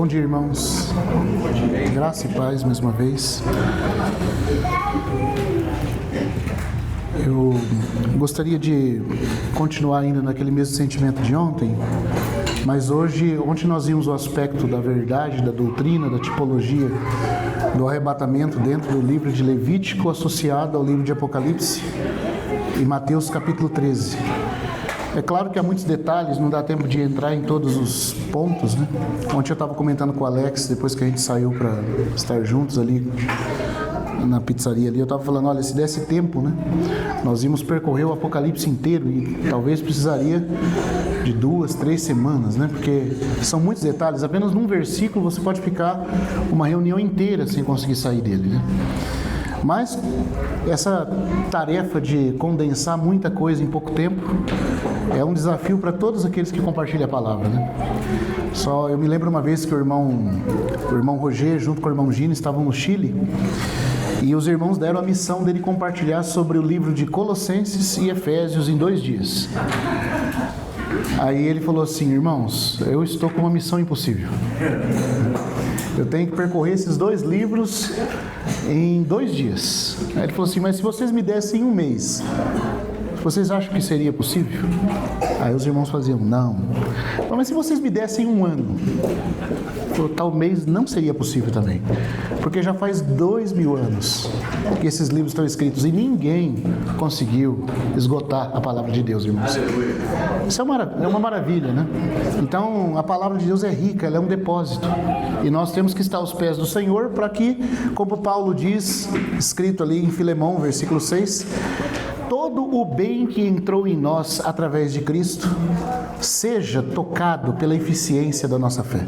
Bom dia, irmãos. Graça e paz mais uma vez. Eu gostaria de continuar ainda naquele mesmo sentimento de ontem, mas ontem nós vimos o aspecto da verdade, da doutrina, da tipologia, do arrebatamento dentro do livro de Levítico associado ao livro de Apocalipse e Mateus capítulo 13. É claro que há muitos detalhes, não dá tempo de entrar em todos os pontos, né? Ontem eu estava comentando com o Alex, depois que a gente saiu para estar juntos ali na pizzaria ali, eu estava falando, olha, se desse tempo, né, nós íamos percorrer o Apocalipse inteiro e talvez precisaria de 2, 3 semanas, né, porque são muitos detalhes, apenas num versículo você pode ficar uma reunião inteira sem conseguir sair dele, né? Mas essa tarefa de condensar muita coisa em pouco tempo é um desafio para todos aqueles que compartilham a palavra, né? Só eu me lembro uma vez que o irmão Roger, junto com o irmão Gino, estavam no Chile e os irmãos deram a missão dele compartilhar sobre o livro de Colossenses e Efésios em 2 dias. Aí ele falou assim, irmãos, eu estou com uma missão impossível. Eu tenho que percorrer esses 2 livros em 2 dias. Aí ele falou assim, mas se vocês me dessem 1 mês, vocês acham que seria possível? Aí os irmãos faziam, não. Mas se vocês me dessem 1 ano, tal mês não seria possível também. Porque já faz 2000 anos que esses livros estão escritos e ninguém conseguiu esgotar a palavra de Deus, irmãos. Isso é uma maravilha, né? Então, a palavra de Deus é rica, ela é um depósito. E nós temos que estar aos pés do Senhor para que, como Paulo diz, escrito ali em Filemão, versículo 6, todo o bem que entrou em nós através de Cristo seja tocado pela eficiência da nossa fé.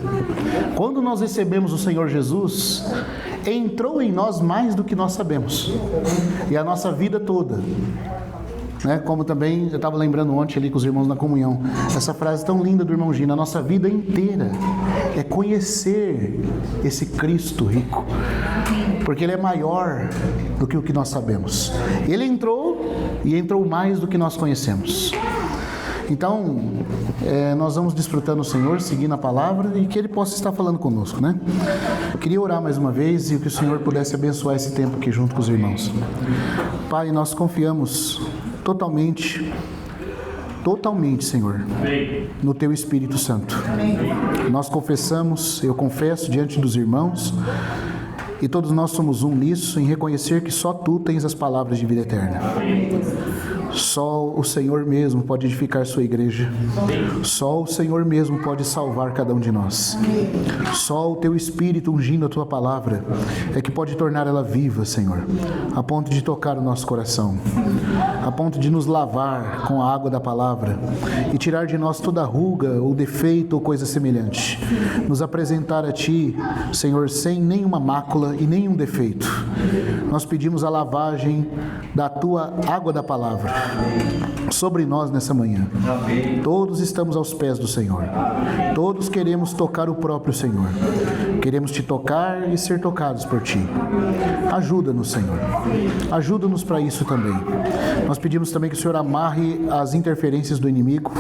Quando nós recebemos o Senhor Jesus, entrou em nós mais do que nós sabemos. E a nossa vida toda, né? Como também eu estava lembrando ontem ali com os irmãos na comunhão, essa frase tão linda do irmão Gino, a nossa vida inteira é conhecer esse Cristo rico, porque Ele é maior do que o que nós sabemos. Ele entrou e entrou mais do que nós conhecemos. Então, nós vamos desfrutando o Senhor, seguindo a palavra e que Ele possa estar falando conosco, né? Eu queria orar mais uma vez e que o Senhor pudesse abençoar esse tempo aqui junto com os irmãos. Pai, nós confiamos totalmente, Senhor, no Teu Espírito Santo. Nós confessamos, eu confesso diante dos irmãos, e todos nós somos um nisso, em reconhecer que só Tu tens as palavras de vida eterna. Só o Senhor mesmo pode edificar sua igreja. Só o Senhor mesmo pode salvar cada um de nós. Só o Teu Espírito ungindo a Tua palavra é que pode tornar ela viva, Senhor, a ponto de tocar o nosso coração, a ponto de nos lavar com a água da palavra e tirar de nós toda ruga ou defeito ou coisa semelhante. Nos apresentar a Ti, Senhor, sem nenhuma mácula e nenhum defeito. Nós pedimos a lavagem da Tua água da palavra sobre nós nessa manhã. Todos estamos aos pés do Senhor. Todos queremos tocar o próprio Senhor. Queremos Te tocar e ser tocados por Ti. Ajuda-nos, Senhor. Ajuda-nos para isso também. Nós pedimos também que o Senhor amarre as interferências do inimigo,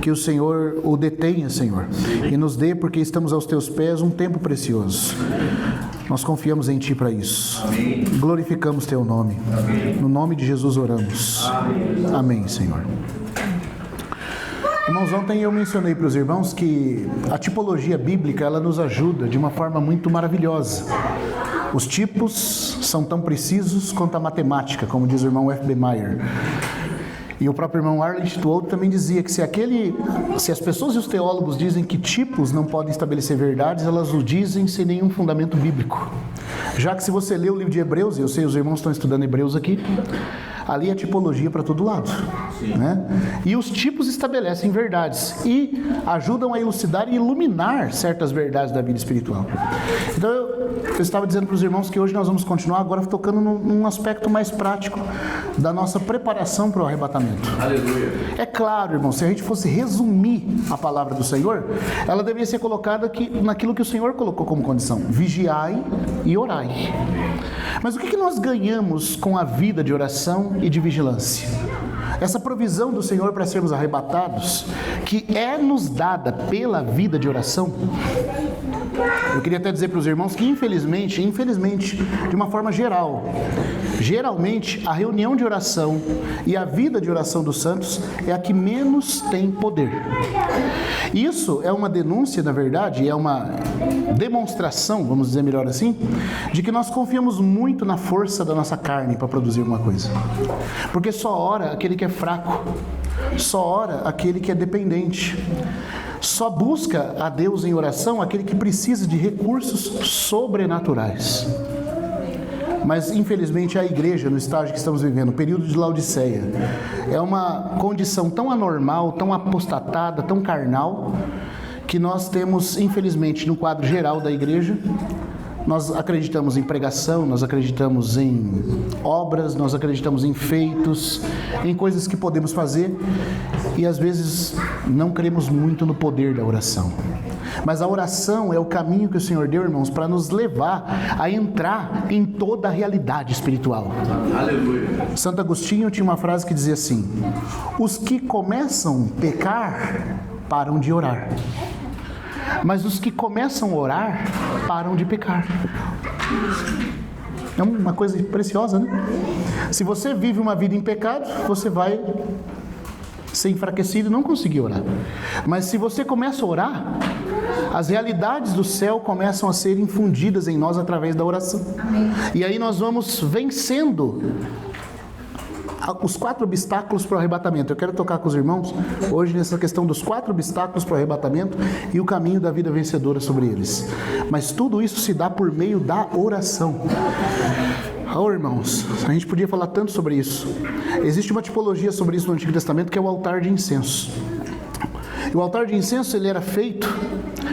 que o Senhor o detenha, Senhor, e nos dê, porque estamos aos Teus pés, um tempo precioso. Nós confiamos em Ti para isso. Amém. Glorificamos Teu nome. Amém. No nome de Jesus oramos. Amém. Amém, Senhor. Irmãos, ontem eu mencionei para os irmãos que a tipologia bíblica, ela nos ajuda de uma forma muito maravilhosa. Os tipos são tão precisos quanto a matemática, como diz o irmão F.B. Meyer. E o próprio irmão Arlen Stewart também dizia que se as pessoas e os teólogos dizem que tipos não podem estabelecer verdades, elas o dizem sem nenhum fundamento bíblico. Já que se você lê o livro de Hebreus, e eu sei os irmãos estão estudando Hebreus aqui, ali é tipologia para todo lado, né? E os tipos estabelecem verdades e ajudam a elucidar e iluminar certas verdades da vida espiritual. Então eu estava dizendo para os irmãos que hoje nós vamos continuar agora tocando num aspecto mais prático da nossa preparação para o arrebatamento. Aleluia. É claro, irmão, se a gente fosse resumir a palavra do Senhor, ela deveria ser colocada naquilo que o Senhor colocou como condição: vigiai e orai. Mas o que nós ganhamos com a vida de oração e de vigilância? Essa provisão do Senhor para sermos arrebatados, que é nos dada pela vida de oração, Eu queria até dizer para os irmãos que infelizmente, de uma forma geral, geralmente a reunião de oração e a vida de oração dos santos é a que menos tem poder. Isso é uma denúncia, na verdade, é uma demonstração, vamos dizer melhor assim, de que nós confiamos muito na força da nossa carne para produzir alguma coisa. Porque só ora aquele que é fraco, só ora aquele que é dependente. Só busca a Deus em oração aquele que precisa de recursos sobrenaturais. Mas, infelizmente, a igreja, no estágio que estamos vivendo, o período de Laodiceia, é uma condição tão anormal, tão apostatada, tão carnal, que nós temos, infelizmente, no quadro geral da igreja, nós acreditamos em pregação, nós acreditamos em obras, nós acreditamos em feitos, em coisas que podemos fazer e às vezes não cremos muito no poder da oração. Mas a oração é o caminho que o Senhor deu, irmãos, para nos levar a entrar em toda a realidade espiritual. Aleluia. Santo Agostinho tinha uma frase que dizia assim: os que começam a pecar param de orar, mas os que começam a orar param de pecar. É uma coisa preciosa, né? Se você vive uma vida em pecado, você vai ser enfraquecido e não conseguir orar. Mas se você começa a orar, as realidades do céu começam a ser infundidas em nós através da oração. Amém. E aí nós vamos vencendo os 4 obstáculos para o arrebatamento. Eu quero tocar com os irmãos hoje nessa questão dos 4 obstáculos para o arrebatamento e o caminho da vida vencedora sobre eles. Mas tudo isso se dá por meio da oração. Oh, irmãos, a gente podia falar tanto sobre isso. Existe uma tipologia sobre isso no Antigo Testamento, que é o altar de incenso. E o altar de incenso ele era feito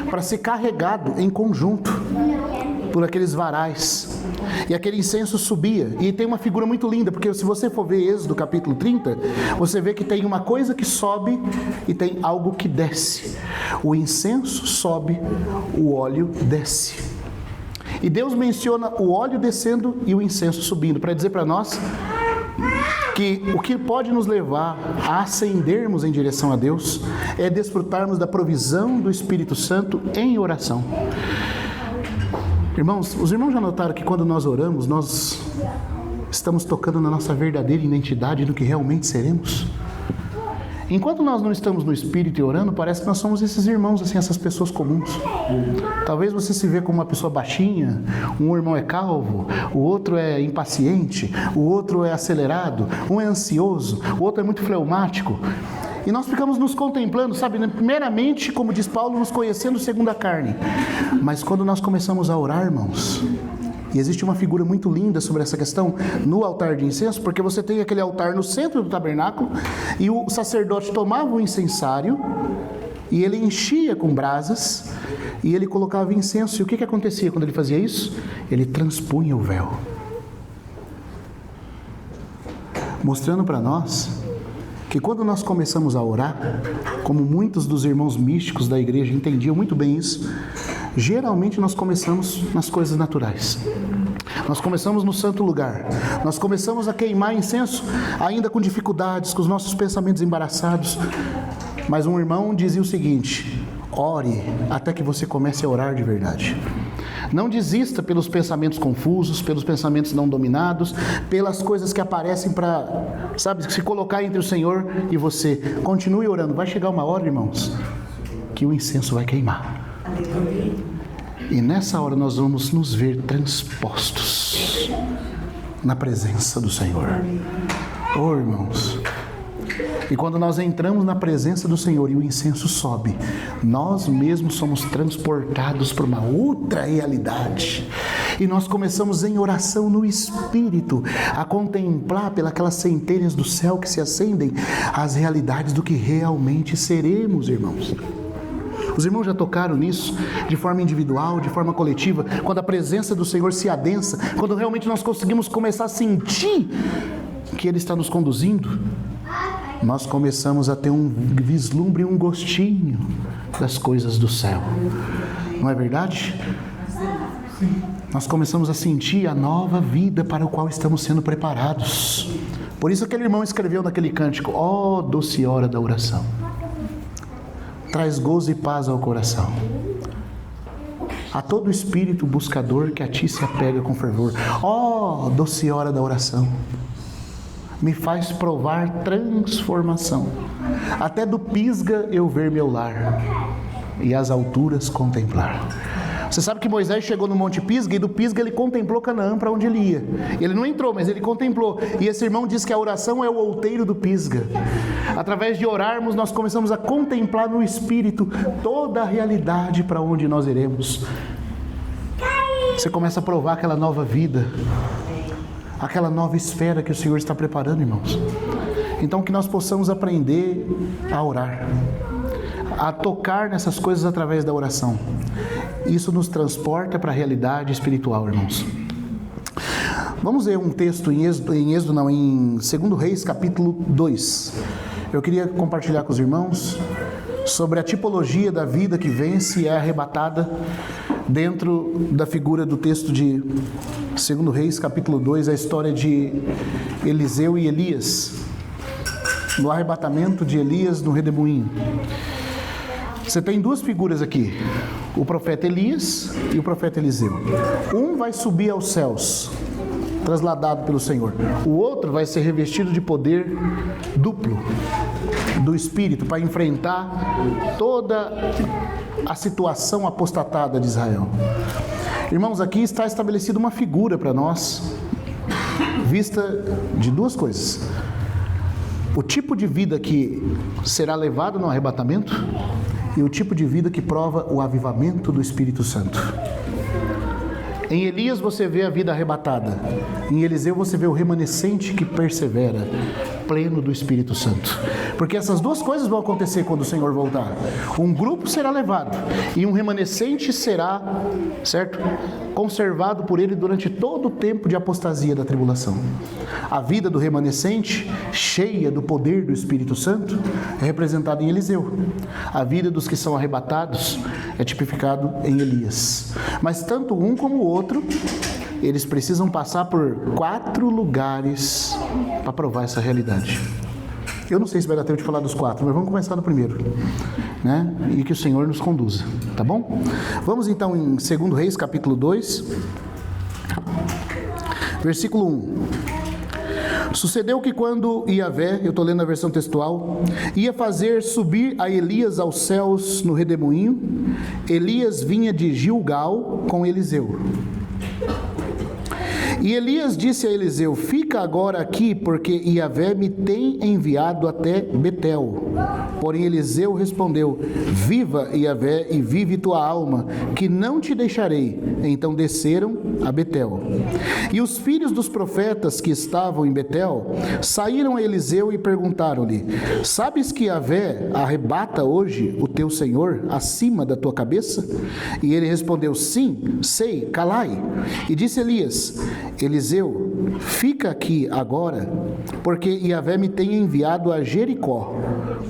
para ser carregado em conjunto por aqueles varais. E aquele incenso subia. E tem uma figura muito linda, porque se você for ver Êxodo capítulo 30, você vê que tem uma coisa que sobe e tem algo que desce. O incenso sobe, o óleo desce. E Deus menciona o óleo descendo e o incenso subindo, para dizer para nós que o que pode nos levar a ascendermos em direção a Deus é desfrutarmos da provisão do Espírito Santo em oração. Irmãos, os irmãos já notaram que quando nós oramos, nós estamos tocando na nossa verdadeira identidade, no que realmente seremos? Enquanto nós não estamos no Espírito e orando, parece que nós somos esses irmãos, assim, essas pessoas comuns. Talvez você se vê como uma pessoa baixinha, um irmão é calvo, o outro é impaciente, o outro é acelerado, um é ansioso, o outro é muito fleumático. E nós ficamos nos contemplando, sabe, meramente, como diz Paulo, nos conhecendo segundo a carne. Mas quando nós começamos a orar, irmãos, e existe uma figura muito linda sobre essa questão no altar de incenso, porque você tem aquele altar no centro do tabernáculo e o sacerdote tomava o incensário e ele enchia com brasas e ele colocava incenso. E o que acontecia quando ele fazia isso? Ele transpunha o véu, mostrando para nós que quando nós começamos a orar, como muitos dos irmãos místicos da igreja entendiam muito bem isso, geralmente nós começamos nas coisas naturais. Nós começamos no santo lugar. Nós começamos a queimar incenso, ainda com dificuldades, com os nossos pensamentos embaraçados. Mas um irmão dizia o seguinte: ore até que você comece a orar de verdade. Não desista pelos pensamentos confusos, pelos pensamentos não dominados, pelas coisas que aparecem para, sabe, se colocar entre o Senhor e você. Continue orando. Vai chegar uma hora, irmãos, que o incenso vai queimar. E nessa hora nós vamos nos ver transpostos na presença do Senhor. Oh, irmãos, e quando nós entramos na presença do Senhor e o incenso sobe, nós mesmos somos transportados para uma outra realidade. E nós começamos em oração no Espírito a contemplar pelas centelhas do céu que se acendem as realidades do que realmente seremos, irmãos. Os irmãos já tocaram nisso, de forma individual, de forma coletiva, quando a presença do Senhor se adensa, quando realmente nós conseguimos começar a sentir que Ele está nos conduzindo, nós começamos a ter um vislumbre, um gostinho das coisas do céu. Não é verdade? Nós começamos a sentir a nova vida para o qual estamos sendo preparados. Por isso aquele irmão escreveu naquele cântico: ó doce hora da oração, traz gozo e paz ao coração. a todo espírito buscador que a ti se apega com fervor. Ó, doce hora da oração, me faz provar transformação, até do pisga eu ver meu lar e as alturas contemplar. Você sabe que Moisés chegou no Monte Pisga e do Pisga ele contemplou Canaã para onde ele ia. Ele não entrou, mas ele contemplou. E esse irmão diz que a oração é o outeiro do Pisga. Através de orarmos, nós começamos a contemplar no Espírito toda a realidade para onde nós iremos. Você começa a provar aquela nova vida, aquela nova esfera que o Senhor está preparando, irmãos. Então que nós possamos aprender a orar, a tocar nessas coisas através da oração. Isso nos transporta para a realidade espiritual, irmãos. Vamos ler um texto em 2 Reis, capítulo 2. Eu queria compartilhar com os irmãos sobre a tipologia da vida que vence e é arrebatada dentro da figura do texto de 2 Reis, capítulo 2, a história de Eliseu e Elias, no arrebatamento de Elias no redemoinho. Você tem duas figuras aqui, o profeta Elias e o profeta Eliseu. Um vai subir aos céus, trasladado pelo Senhor. O outro vai ser revestido de poder duplo do Espírito para enfrentar toda a situação apostatada de Israel. Irmãos, aqui está estabelecida uma figura para nós, vista de duas coisas: o tipo de vida que será levado no arrebatamento e o tipo de vida que prova o avivamento do Espírito Santo. Em Elias você vê a vida arrebatada, em Eliseu você vê o remanescente que persevera, pleno do Espírito Santo. Porque essas duas coisas vão acontecer quando o Senhor voltar. Um grupo será levado e um remanescente será, certo, conservado por ele durante todo o tempo de apostasia da tribulação. A vida do remanescente, cheia do poder do Espírito Santo, é representada em Eliseu. A vida dos que são arrebatados é tipificado em Elias. Mas tanto um como o outro, eles precisam passar por 4 lugares para provar essa realidade. Eu não sei se vai dar tempo de falar dos 4, mas vamos começar no primeiro, né? E que o Senhor nos conduza, tá bom? Vamos então em 2 Reis, capítulo 2, versículo 1. Sucedeu que quando Iavé, eu estou lendo a versão textual, ia fazer subir a Elias aos céus no redemoinho, Elias vinha de Gilgal com Eliseu. E Elias disse a Eliseu: fica agora aqui, porque Iavé me tem enviado até Betel. Porém Eliseu respondeu: viva Iavé e vive tua alma, que não te deixarei. Então desceram a Betel. E os filhos dos profetas que estavam em Betel saíram a Eliseu e perguntaram-lhe: sabes que Iavé arrebata hoje o teu senhor acima da tua cabeça? E ele respondeu: sim, sei, calai. E disse Elias: Eliseu, fica aqui agora, porque Iavé me tem enviado a Jericó.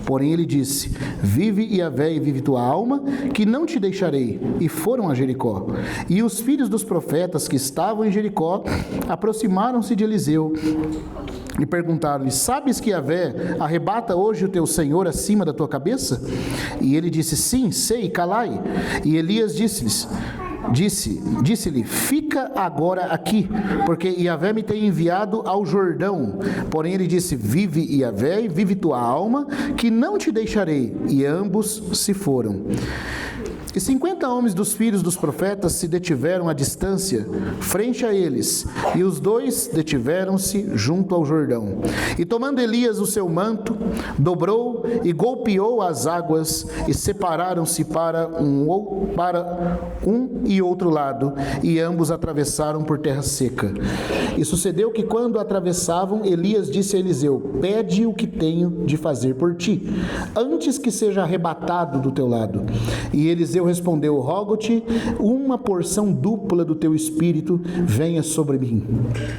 Porém ele disse: vive Iavé e vive tua alma, que não te deixarei. E foram a Jericó. E os filhos dos profetas que estavam em Jericó aproximaram-se de Eliseu e perguntaram-lhe: sabes que Iavé arrebata hoje o teu senhor acima da tua cabeça? E ele disse: sim, sei, calai. E Elias disse-lhe: fica agora aqui, porque Iavé me tem enviado ao Jordão. Porém ele disse: vive Iavé e vive tua alma, que não te deixarei. E ambos se foram. E 50 homens dos filhos dos profetas se detiveram à distância, frente a eles, e os dois detiveram-se junto ao Jordão. E tomando Elias o seu manto, dobrou e golpeou as águas, e separaram-se para um e outro lado, e ambos atravessaram por terra seca. E sucedeu que quando atravessavam, Elias disse a Eliseu: pede o que tenho de fazer por ti, antes que seja arrebatado do teu lado. E Eliseu respondeu: rogo-te uma porção dupla do teu espírito venha sobre mim.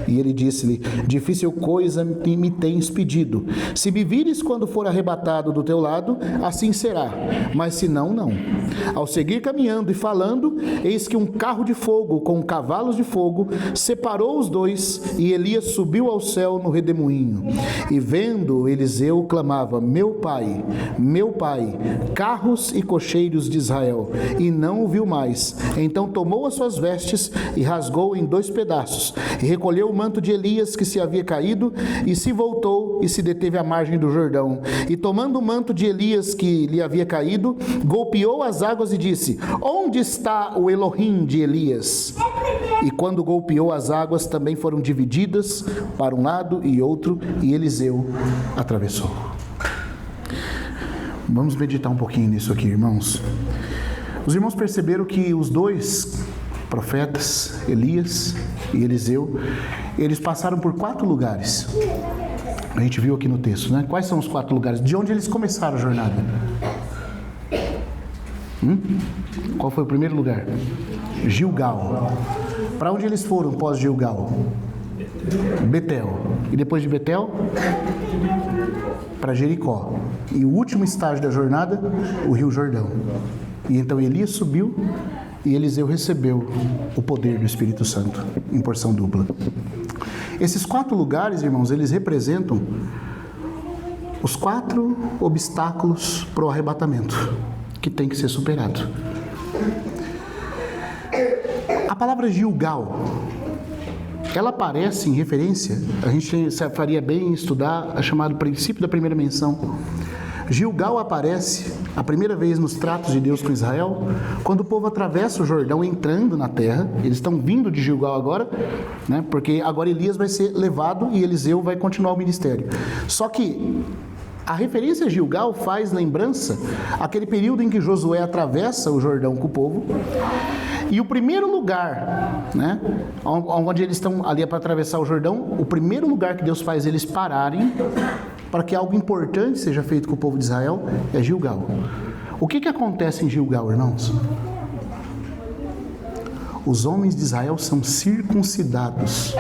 E ele disse-lhe: difícil coisa me tens pedido. Se me vires quando for arrebatado do teu lado, assim será, mas se não, não. Ao seguir caminhando e falando, eis que um carro de fogo com cavalos de fogo separou os dois, e Elias subiu ao céu no redemoinho. E vendo Eliseu, clamava: meu pai, carros e cocheiros de Israel. e não o viu mais. Então tomou as suas vestes e rasgou em 2 pedaços, e recolheu o manto de Elias que se havia caído, e se voltou e se deteve à margem do Jordão. E tomando o manto de Elias que lhe havia caído, golpeou as águas e disse: onde está o Elohim de Elias? E quando golpeou as águas, também foram divididas para um lado e outro, e Eliseu atravessou. Vamos meditar um pouquinho nisso aqui, irmãos. Os irmãos perceberam que os 2 profetas, Elias e Eliseu, eles passaram por 4 lugares. A gente viu aqui no texto, né? Quais são os 4 lugares? De onde eles começaram a jornada? Qual foi o primeiro lugar? Gilgal. Para onde eles foram pós Gilgal? Betel. E depois de Betel? Para Jericó. E o último estágio da jornada, o Rio Jordão. E então Elias subiu e Eliseu recebeu o poder do Espírito Santo em porção dupla. Esses 4 lugares, irmãos, eles representam os 4 obstáculos para o arrebatamento que tem que ser superado. A palavra Gilgal, ela aparece em referência, a gente faria bem em estudar a chamado princípio da primeira menção. Gilgal aparece a primeira vez nos tratos de Deus com Israel, quando o povo atravessa o Jordão entrando na terra. Eles estão vindo de Gilgal agora, né? Porque agora Elias vai ser levado e Eliseu vai continuar o ministério. Só que a referência a Gilgal faz lembrança aquele período em que Josué atravessa o Jordão com o povo. E o primeiro lugar, né, onde eles estão ali para atravessar o Jordão, o primeiro lugar que Deus faz eles pararem para que algo importante seja feito com o povo de Israel é Gilgal. O que acontece em Gilgal, irmãos? Os homens de Israel são circuncidados.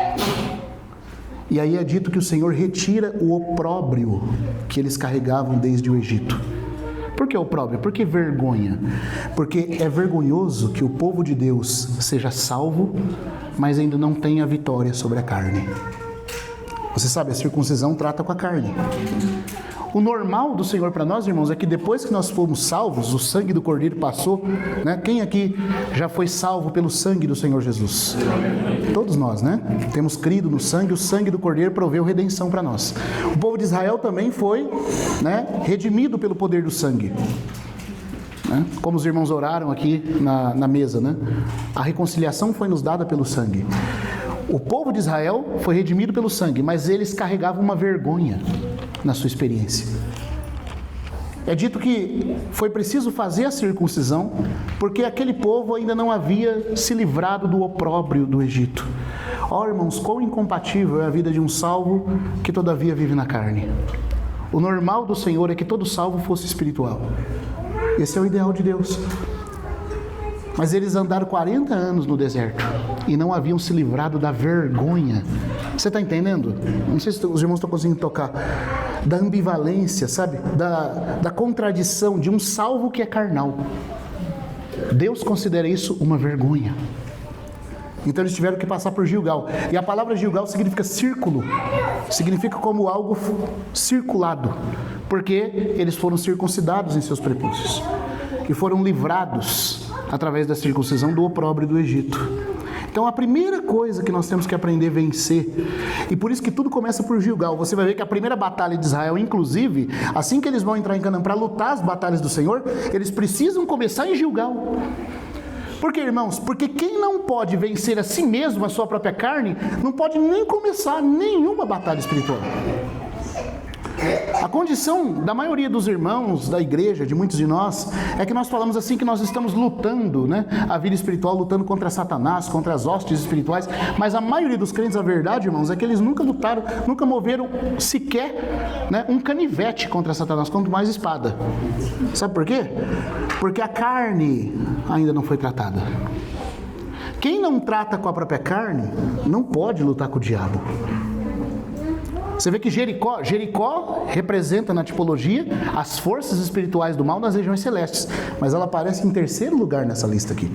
E aí é dito que o Senhor retira o opróbrio que eles carregavam desde o Egito. Por que opróbrio? Por que vergonha? Porque é vergonhoso que o povo de Deus seja salvo, mas ainda não tenha vitória sobre a carne. Você sabe, a circuncisão trata com a carne. O normal do Senhor para nós, irmãos, é que depois que nós fomos salvos, o sangue do Cordeiro passou, né? Quem aqui já foi salvo pelo sangue do Senhor Jesus? Todos nós, né? Temos crido no sangue, o sangue do Cordeiro proveu redenção para nós. O povo de Israel também foi, né, redimido pelo poder do sangue. Né? Como os irmãos oraram aqui na mesa, né? A reconciliação foi nos dada pelo sangue. O povo de Israel foi redimido pelo sangue, mas eles carregavam uma vergonha na sua experiência. É dito que foi preciso fazer a circuncisão porque aquele povo ainda não havia se livrado do opróbrio do Egito. Ó, irmãos, quão incompatível é a vida de um salvo que todavia vive na carne. O normal do Senhor é que todo salvo fosse espiritual. Esse é o ideal de Deus. Mas eles andaram 40 anos no deserto e não haviam se livrado da vergonha. Você está entendendo? Não sei se os irmãos estão conseguindo tocar. Da ambivalência, sabe? Da contradição de um salvo que é carnal. Deus considera isso uma vergonha. Então eles tiveram que passar por Gilgal. E a palavra Gilgal significa círculo. Significa como algo circulado. Porque eles foram circuncidados em seus prepúcios. E foram livrados através da circuncisão do opróbrio do Egito. Então a primeira coisa que nós temos que aprender a vencer, e por isso que tudo começa por Gilgal. Você vai ver que a primeira batalha de Israel, inclusive, assim que eles vão entrar em Canaã para lutar as batalhas do Senhor, eles precisam começar em Gilgal. Por quê, irmãos? Porque quem não pode vencer a si mesmo, a sua própria carne, não pode nem começar nenhuma batalha espiritual. A condição da maioria dos irmãos da igreja, de muitos de nós, é que nós falamos assim que nós estamos lutando, né? A vida espiritual, lutando contra Satanás, contra as hostes espirituais, mas a maioria dos crentes, a verdade, irmãos, é que eles nunca lutaram, nunca moveram sequer, né, um canivete contra Satanás, quanto mais espada. Sabe por quê? Porque a carne ainda não foi tratada. Quem não trata com a própria carne, não pode lutar com o diabo. Você vê que Jericó representa na tipologia as forças espirituais do mal nas regiões celestes, mas ela aparece em terceiro lugar nessa lista aqui.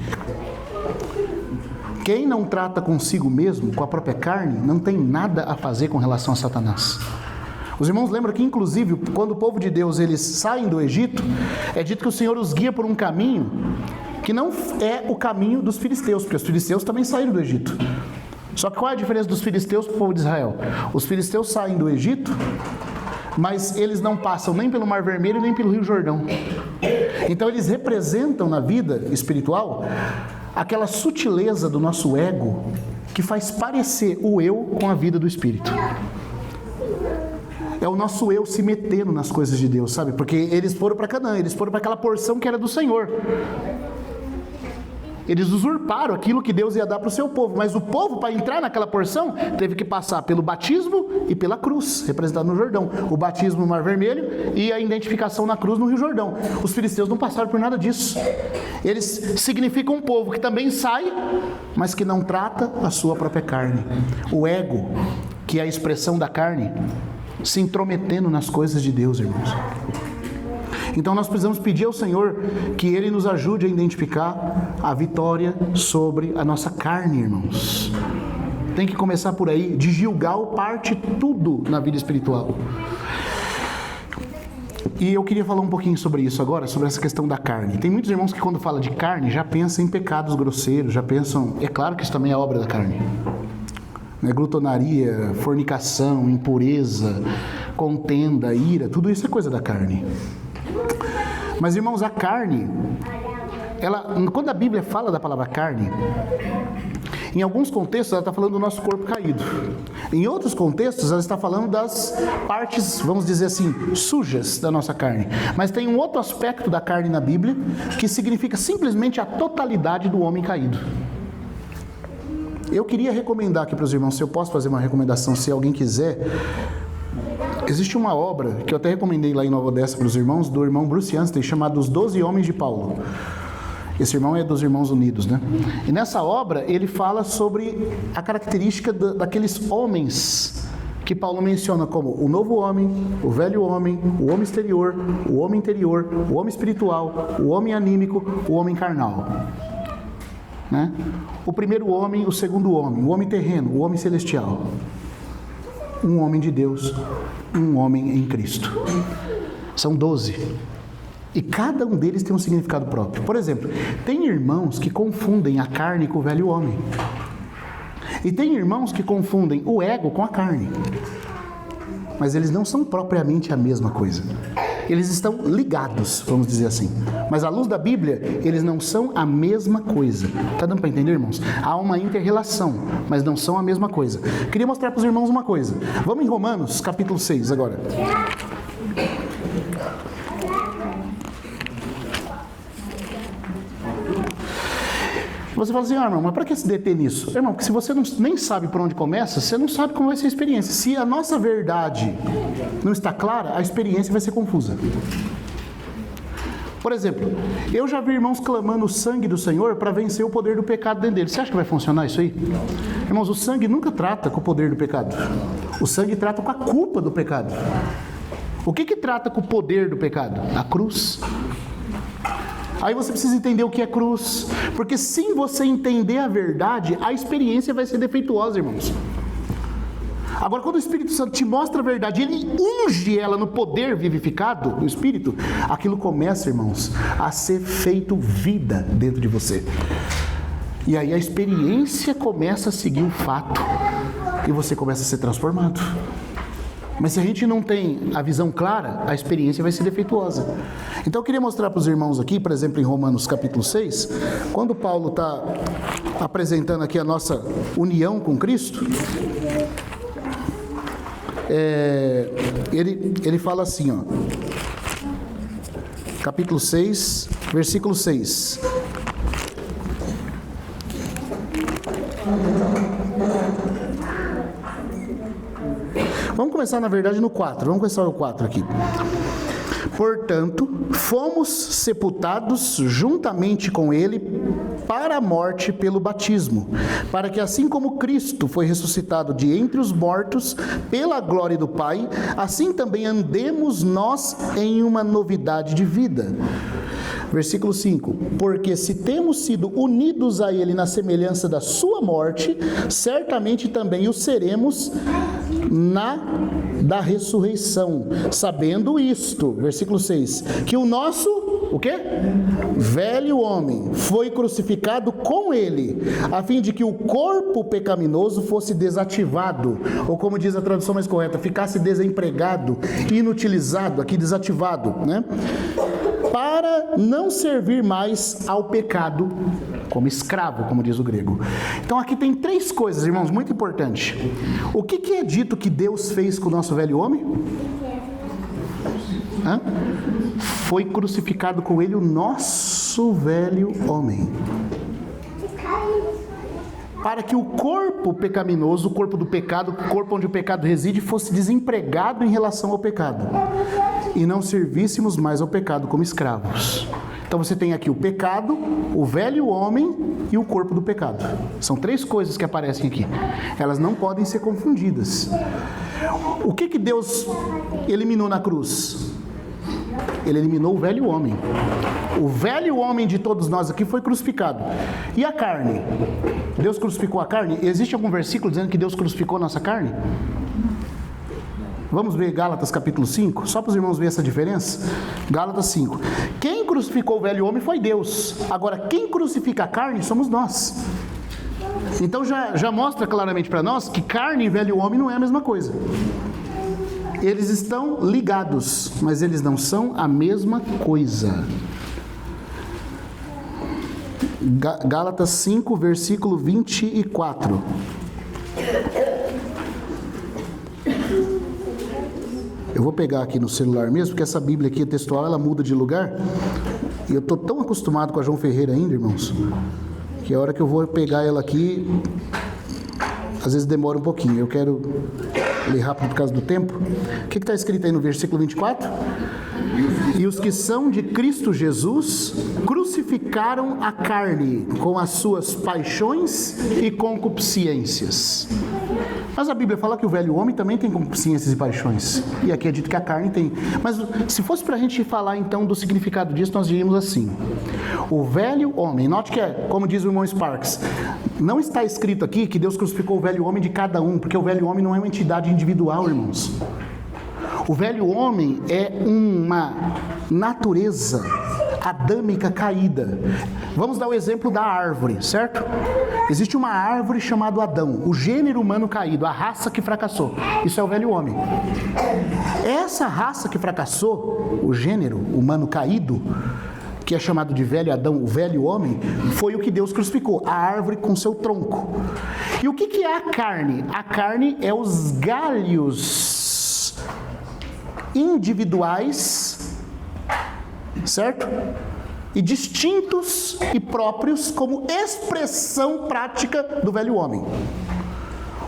Quem não trata consigo mesmo, com a própria carne, não tem nada a fazer com relação a Satanás. Os irmãos lembram que, inclusive, quando o povo de Deus eles saem do Egito, é dito que o Senhor os guia por um caminho que não é o caminho dos filisteus, porque os filisteus também saíram do Egito. Só que qual é a diferença dos filisteus para o povo de Israel? Os filisteus saem do Egito, mas eles não passam nem pelo Mar Vermelho, nem pelo Rio Jordão. Então eles representam na vida espiritual aquela sutileza do nosso ego que faz parecer o eu com a vida do Espírito. É o nosso eu se metendo nas coisas de Deus, sabe? Porque eles foram para Canaã, eles foram para aquela porção que era do Senhor. Eles usurparam aquilo que Deus ia dar para o seu povo, mas o povo, para entrar naquela porção, teve que passar pelo batismo e pela cruz, representado no Jordão. O batismo no Mar Vermelho e a identificação na cruz no Rio Jordão. Os filisteus não passaram por nada disso. Eles significam um povo que também sai, mas que não trata a sua própria carne. O ego, que é a expressão da carne, se intrometendo nas coisas de Deus, irmãos. Então nós precisamos pedir ao Senhor que Ele nos ajude a identificar a vitória sobre a nossa carne, irmãos. Tem que começar por aí. De Gilgal parte tudo na vida espiritual. E eu queria falar um pouquinho sobre isso agora, sobre essa questão da carne. Tem muitos irmãos que quando falam de carne já pensam em pecados grosseiros, já pensam... É claro que isso também é obra da carne. Glutonaria, fornicação, impureza, contenda, ira, tudo isso é coisa da carne. Mas, irmãos, a carne, quando a Bíblia fala da palavra carne, em alguns contextos ela está falando do nosso corpo caído. Em outros contextos ela está falando das partes, vamos dizer assim, sujas da nossa carne. Mas tem um outro aspecto da carne na Bíblia que significa simplesmente a totalidade do homem caído. Eu queria recomendar aqui para os irmãos, se eu posso fazer uma recomendação, se alguém quiser... Existe uma obra que eu até recomendei lá em Nova Odessa para os irmãos, do irmão Bruce Anstey, chamado Os 12 Homens de Paulo. Esse irmão é dos Irmãos Unidos, né? E nessa obra ele fala sobre a característica daqueles homens que Paulo menciona como o novo homem, o velho homem, o homem exterior, o homem interior, o homem espiritual, o homem anímico, o homem carnal. Né? O primeiro homem, o segundo homem, o homem terreno, o homem celestial. Um homem de Deus, um homem em Cristo. São 12. E cada um deles tem um significado próprio. Por exemplo, tem irmãos que confundem a carne com o velho homem. E tem irmãos que confundem o ego com a carne. Mas eles não são propriamente a mesma coisa. Eles estão ligados, vamos dizer assim. Mas à luz da Bíblia, eles não são a mesma coisa. Está dando para entender, irmãos? Há uma inter-relação, mas não são a mesma coisa. Queria mostrar para os irmãos uma coisa. Vamos em Romanos, capítulo 6 agora. Você fala assim, irmão, mas para que se deter nisso? Irmão, porque se você nem sabe por onde começa, você não sabe como vai ser a experiência. Se a nossa verdade não está clara, a experiência vai ser confusa. Por exemplo, eu já vi irmãos clamando o sangue do Senhor para vencer o poder do pecado dentro deles. Você acha que vai funcionar isso aí? Irmãos, o sangue nunca trata com o poder do pecado. O sangue trata com a culpa do pecado. O que trata com o poder do pecado? A cruz. Aí você precisa entender o que é cruz, porque sem você entender a verdade, a experiência vai ser defeituosa, irmãos. Agora, quando o Espírito Santo te mostra a verdade, ele unge ela no poder vivificado do Espírito, aquilo começa, irmãos, a ser feito vida dentro de você. E aí a experiência começa a seguir o fato, e você começa a ser transformado. Mas se a gente não tem a visão clara, a experiência vai ser defeituosa. Então eu queria mostrar para os irmãos aqui, por exemplo, em Romanos capítulo 6, quando Paulo está apresentando aqui a nossa união com Cristo, ele fala assim, ó, capítulo 6, versículo 6. Vamos começar, na verdade, no 4. Vamos começar o 4 aqui. Portanto, fomos sepultados juntamente com ele para a morte pelo batismo, para que assim como Cristo foi ressuscitado de entre os mortos pela glória do Pai, assim também andemos nós em uma novidade de vida. Versículo 5. Porque se temos sido unidos a ele na semelhança da sua morte, certamente também o seremos na da ressurreição, sabendo isto, versículo 6, que o nosso o quê? Velho homem foi crucificado com ele, a fim de que o corpo pecaminoso fosse desativado, ou como diz a tradução mais correta, ficasse desempregado, inutilizado, aqui desativado, né? Para não servir mais ao pecado como escravo, como diz o grego. Então aqui tem 3 coisas, irmãos, muito importantes. O que é dito que Deus fez com o nosso velho homem? Foi crucificado com ele o nosso velho homem. Para que o corpo pecaminoso, o corpo do pecado, o corpo onde o pecado reside, fosse desempregado em relação ao pecado. E não servíssemos mais ao pecado como escravos. Então você tem aqui o pecado, o velho homem e o corpo do pecado. São 3 coisas que aparecem aqui. Elas não podem ser confundidas. O que Deus eliminou na cruz? Ele eliminou o velho homem. O velho homem de todos nós aqui foi crucificado. E a carne? Deus crucificou a carne? Existe algum versículo dizendo que Deus crucificou a nossa carne? Vamos ver Gálatas capítulo 5? Só para os irmãos verem essa diferença. Gálatas 5. Quem crucificou o velho homem foi Deus. Agora, quem crucifica a carne somos nós. Então já mostra claramente para nós que carne e velho homem não é a mesma coisa. Eles estão ligados, mas eles não são a mesma coisa. Gálatas 5, versículo 24. Eu vou pegar aqui no celular mesmo, porque essa Bíblia aqui textual, ela muda de lugar. E eu estou tão acostumado com a João Ferreira ainda, irmãos, que a hora que eu vou pegar ela aqui, às vezes demora um pouquinho. Eu quero ler rápido por causa do tempo. O que está escrito aí no versículo 24? E os que são de Cristo Jesus crucificaram a carne com as suas paixões e concupiscências. Mas a Bíblia fala que o velho homem também tem concupiscências e paixões. E aqui é dito que a carne tem. Mas se fosse para a gente falar então do significado disso, nós diríamos assim: o velho homem, note que é, como diz o irmão Sparks, não está escrito aqui que Deus crucificou o velho homem de cada um, porque o velho homem não é uma entidade individual, irmãos. O velho homem é uma natureza adâmica caída. Vamos dar o exemplo da árvore, certo? Existe uma árvore chamada Adão, o gênero humano caído, a raça que fracassou. Isso é o velho homem. Essa raça que fracassou, o gênero humano caído, que é chamado de velho Adão, o velho homem, foi o que Deus crucificou, a árvore com seu tronco. E o que é a carne? A carne é os galhos individuais, certo? E distintos e próprios como expressão prática do velho homem.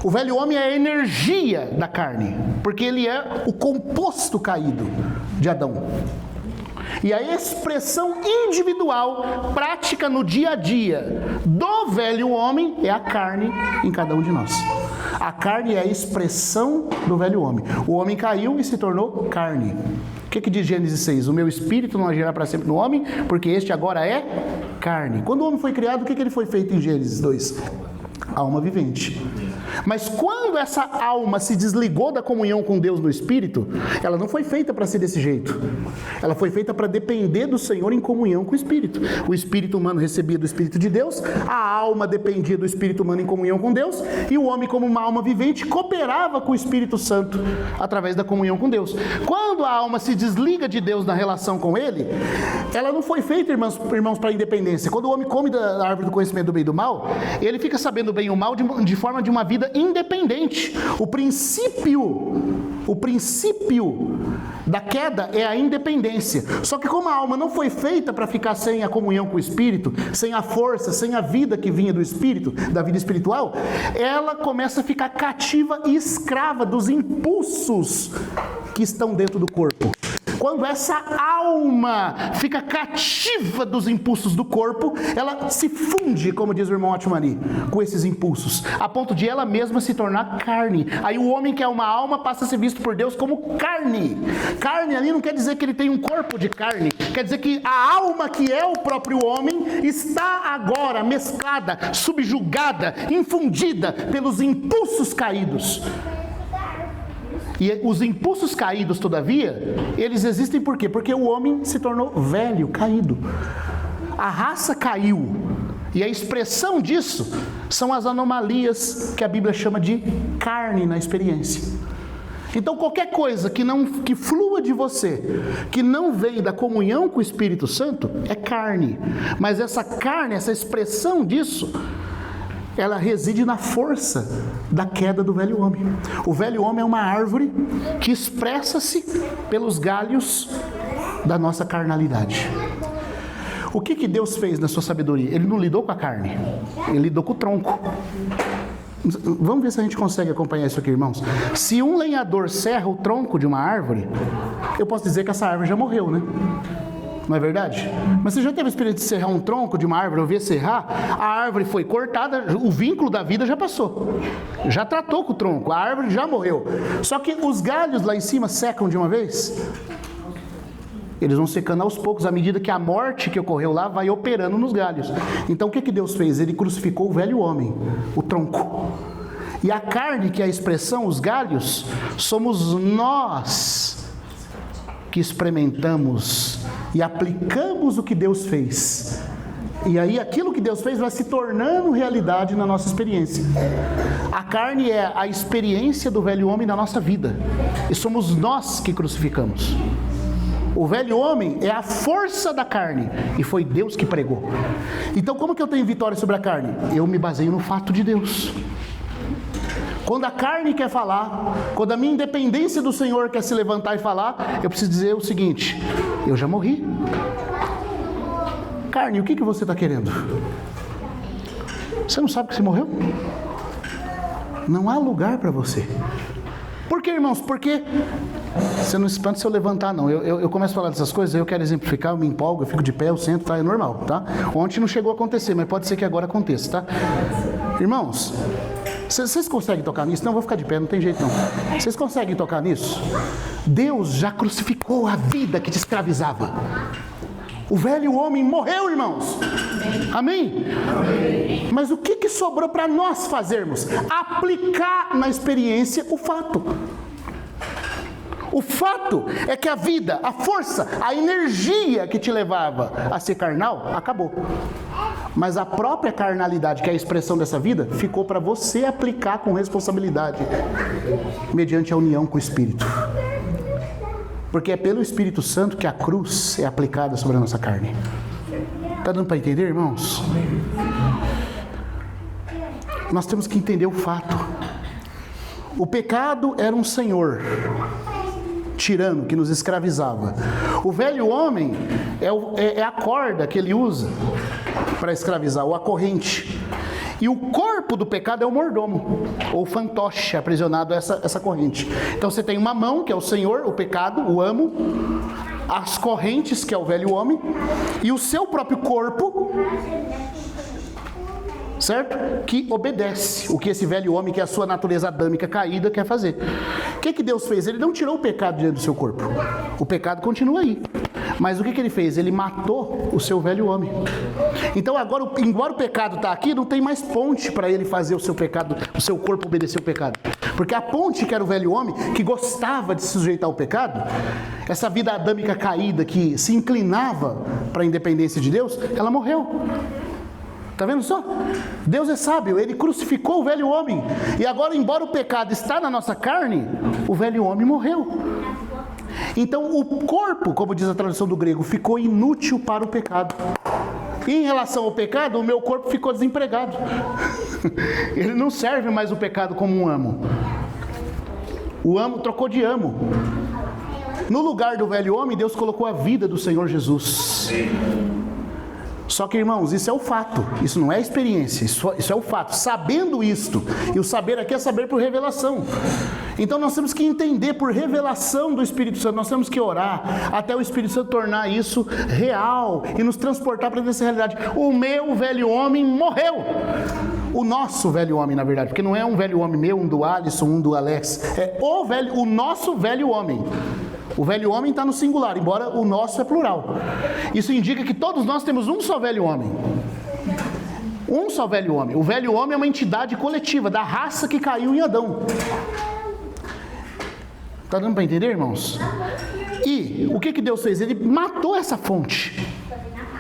O velho homem é a energia da carne, porque ele é o composto caído de Adão. E a expressão individual, prática no dia a dia do velho homem é a carne em cada um de nós. A carne é a expressão do velho homem. O homem caiu e se tornou carne. O que diz Gênesis 6? O meu espírito não agirá para sempre no homem, porque este agora é carne. Quando o homem foi criado, o que ele foi feito em Gênesis 2? Alma vivente. Mas quando essa alma se desligou da comunhão com Deus no Espírito, ela não foi feita para ser desse jeito. Ela foi feita para depender do Senhor em comunhão com o Espírito. O Espírito humano recebia do Espírito de Deus, a alma dependia do Espírito humano em comunhão com Deus, e o homem, como uma alma vivente, cooperava com o Espírito Santo através da comunhão com Deus. Quando a alma se desliga de Deus na relação com Ele, ela não foi feita, irmãos, para a independência. Quando o homem come da árvore do conhecimento do bem e do mal, ele fica sabendo o bem e o mal de forma de uma vida independente. O princípio da queda é a independência. Só que como a alma não foi feita para ficar sem a comunhão com o Espírito, sem a força, sem a vida que vinha do Espírito, da vida espiritual, ela começa a ficar cativa e escrava dos impulsos que estão dentro do corpo. Quando essa alma fica cativa dos impulsos do corpo, ela se funde, como diz o irmão Atmani, com esses impulsos, a ponto de ela mesma se tornar carne. Aí o homem que é uma alma passa a ser visto por Deus como carne. Carne ali não quer dizer que ele tem um corpo de carne, quer dizer que a alma que é o próprio homem está agora mesclada, subjugada, infundida pelos impulsos caídos. E os impulsos caídos, todavia, eles existem por quê? Porque o homem se tornou velho, caído. A raça caiu. E a expressão disso são as anomalias que a Bíblia chama de carne na experiência. Então qualquer coisa que flua de você, que não vem da comunhão com o Espírito Santo, é carne. Mas essa carne, essa expressão disso, ela reside na força da queda do velho homem. O velho homem é uma árvore que expressa-se pelos galhos da nossa carnalidade. O que Deus fez na sua sabedoria? Ele não lidou com a carne, ele lidou com o tronco. Vamos ver se a gente consegue acompanhar isso aqui, irmãos. Se um lenhador serra o tronco de uma árvore, eu posso dizer que essa árvore já morreu, né? Não é verdade? Mas você já teve a experiência de serrar um tronco de uma árvore, ou ver serrar? A árvore foi cortada, o vínculo da vida já passou. Já tratou com o tronco, a árvore já morreu. Só que os galhos lá em cima secam de uma vez? Eles vão secando aos poucos, à medida que a morte que ocorreu lá vai operando nos galhos. Então o que Deus fez? Ele crucificou o velho homem, o tronco. E a carne, que é a expressão, os galhos, somos nós que experimentamos e aplicamos o que Deus fez. E aí aquilo que Deus fez vai se tornando realidade na nossa experiência. A carne é a experiência do velho homem na nossa vida. E somos nós que crucificamos. O velho homem é a força da carne, e foi Deus que pregou. Então como que eu tenho vitória sobre a carne? Eu me baseio no fato de Deus. Quando a carne quer falar, quando a minha independência do Senhor quer se levantar e falar, eu preciso dizer o seguinte: eu já morri. Carne, o que você está querendo? Você não sabe que você morreu? Não há lugar para você. Por que, irmãos? Porque você não espanta se eu levantar, não. Eu começo a falar dessas coisas, eu quero exemplificar, eu me empolgo, eu fico de pé, eu sento, tá? É normal, tá? Ontem não chegou a acontecer, mas pode ser que agora aconteça, tá? Irmãos, vocês conseguem tocar nisso? Não, eu vou ficar de pé, não tem jeito não. Vocês conseguem tocar nisso? Deus já crucificou a vida que te escravizava. O velho homem morreu, irmãos. Amém? Amém. Mas o que sobrou para nós fazermos? Aplicar na experiência o fato. O fato é que a vida, a força, a energia que te levava a ser carnal, acabou. Mas a própria carnalidade, que é a expressão dessa vida, ficou para você aplicar com responsabilidade, mediante a união com o Espírito. Porque é pelo Espírito Santo que a cruz é aplicada sobre a nossa carne. Está dando para entender, irmãos? Nós temos que entender o fato. O pecado era um senhor tirano que nos escravizava. O velho homem é a corda que ele usa para escravizar, ou a corrente. E o corpo do pecado é o mordomo, ou fantoche, aprisionado a essa corrente. Então você tem uma mão, que é o Senhor, o pecado, o amo, as correntes, que é o velho homem, e o seu próprio corpo, certo? Que obedece o que esse velho homem, que é a sua natureza adâmica caída, quer fazer. O que Deus fez? Ele não tirou o pecado de dentro do seu corpo. O pecado continua aí. Mas o que ele fez? Ele matou o seu velho homem. Então agora, embora o pecado está aqui, não tem mais ponte para ele fazer o seu pecado, o seu corpo obedecer o pecado. Porque a ponte, que era o velho homem, que gostava de se sujeitar ao pecado, essa vida adâmica caída que se inclinava para a independência de Deus, ela morreu. Está vendo só? Deus é sábio, Ele crucificou o velho homem. E agora, embora o pecado está na nossa carne, o velho homem morreu. Então o corpo, como diz a tradução do grego, ficou inútil para o pecado. E em relação ao pecado, o meu corpo ficou desempregado. Ele não serve mais o pecado como um amo. O amo trocou de amo. No lugar do velho homem, Deus colocou a vida do Senhor Jesus. Só que, irmãos, isso é o fato, isso não é experiência, isso é o fato. Sabendo isto, e o saber aqui é saber por revelação. Então nós temos que entender por revelação do Espírito Santo, nós temos que orar até o Espírito Santo tornar isso real e nos transportar para essa realidade. O meu velho homem morreu. O nosso velho homem, na verdade, porque não é um velho homem meu, um do Alisson, um do Alex, é o nosso velho homem. O velho homem está no singular, embora o nosso é plural. Isso indica que todos nós temos um só velho homem. Um só velho homem. O velho homem é uma entidade coletiva, da raça que caiu em Adão. Está dando para entender, irmãos? E o que Deus fez? Ele matou essa fonte.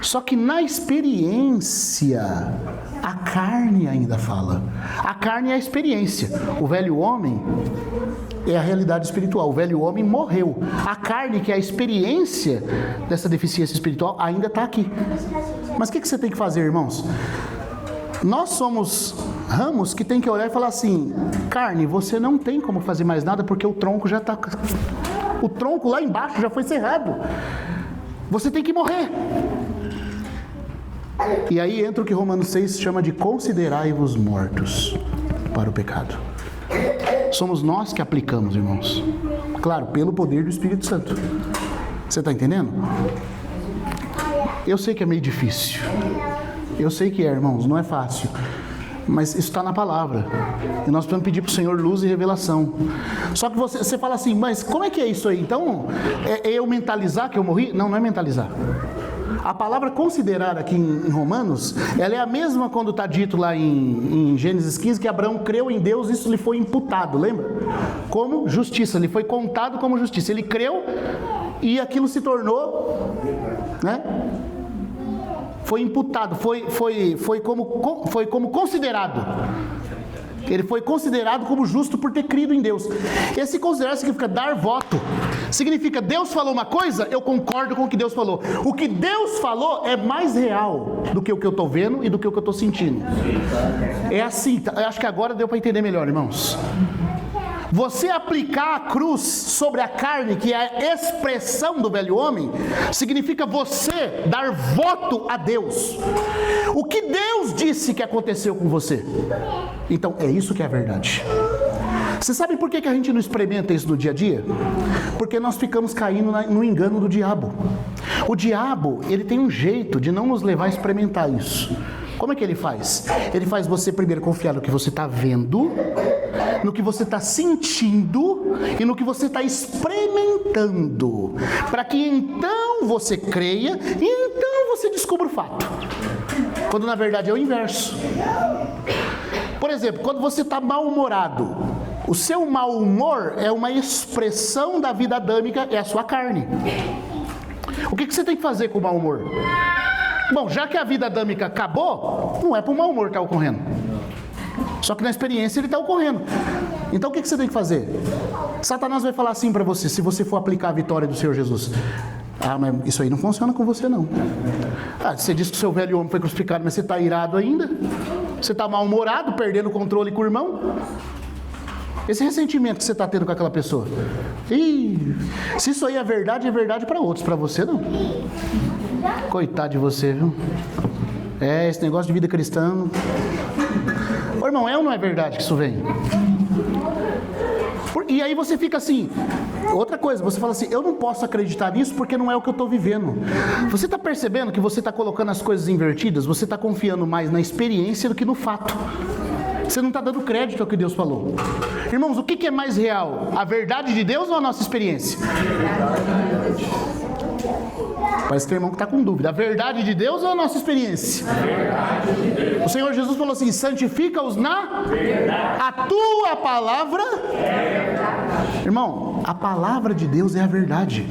Só que na experiência, a carne ainda fala. A carne é a experiência. O velho homem é a realidade espiritual. O velho homem morreu. A carne, que é a experiência dessa deficiência espiritual, ainda está aqui. Mas o que você tem que fazer, irmãos? Nós somos ramos que tem que olhar e falar assim: carne, você não tem como fazer mais nada porque o tronco já está... O tronco lá embaixo já foi cerrado. Você tem que morrer. E aí entra o que Romanos 6 chama de considerai-vos mortos para o pecado. Somos nós que aplicamos, irmãos. Claro, pelo poder do Espírito Santo. Você está entendendo? Eu sei que é meio difícil. Eu sei que é, irmãos, não é fácil. Mas isso está na palavra. E nós precisamos pedir para o Senhor luz e revelação. Só que você fala assim: mas como é que é isso aí? Então, é eu mentalizar que eu morri? Não, não é mentalizar. A palavra considerar aqui em Romanos, ela é a mesma quando está dito lá em Gênesis 15, que Abraão creu em Deus, isso lhe foi imputado, lembra? Como justiça, lhe foi contado como justiça. Ele creu e aquilo se tornou, né? Foi imputado, foi como considerado. Ele foi considerado como justo por ter crido em Deus. Esse considerar significa dar voto. Significa, Deus falou uma coisa, eu concordo com o que Deus falou. O que Deus falou é mais real do que o que eu estou vendo e do que o que eu estou sentindo. É assim, eu acho que agora deu para entender melhor, irmãos. Você aplicar a cruz sobre a carne, que é a expressão do velho homem, significa você dar voto a Deus. O que Deus disse que aconteceu com você. Então, é isso que é a verdade. Você sabe por que a gente não experimenta isso no dia a dia? Porque nós ficamos caindo no engano do diabo. O diabo, ele tem um jeito de não nos levar a experimentar isso. Como é que ele faz? Ele faz você primeiro confiar no que você está vendo, no que você está sentindo e no que você está experimentando, para que então você creia e então você descubra o fato, quando na verdade é o inverso. Por exemplo, quando você está mal-humorado, o seu mau humor é uma expressão da vida adâmica, é a sua carne. O que você tem que fazer com o mau humor? Bom, já que a vida adâmica acabou, não é para o mau humor que está ocorrendo. Só que na experiência ele está ocorrendo. Então o que você tem que fazer? Satanás vai falar assim para você, se você for aplicar a vitória do Senhor Jesus. Ah, mas isso aí não funciona com você não. Ah, você disse que o seu velho homem foi crucificado, mas você está irado ainda? Você está mal-humorado, perdendo o controle com o irmão? Esse ressentimento que você está tendo com aquela pessoa. Ih, se isso aí é verdade para outros, para você não. Coitado de você, viu? Esse negócio de vida cristã. Ô, irmão, é ou não é verdade que isso vem? E aí você fica assim. Outra coisa, você fala assim: eu não posso acreditar nisso porque não é o que eu estou vivendo. Você está percebendo que você está colocando as coisas invertidas? Você está confiando mais na experiência do que no fato. Você não está dando crédito ao que Deus falou. Irmãos, o que é mais real? A verdade de Deus ou a nossa experiência? Parece que tem irmão que está com dúvida. A verdade de Deus ou a nossa experiência? A verdade de Deus. O Senhor Jesus falou assim: santifica-os na verdade. A tua palavra é verdade. Irmão, a palavra de Deus é a verdade.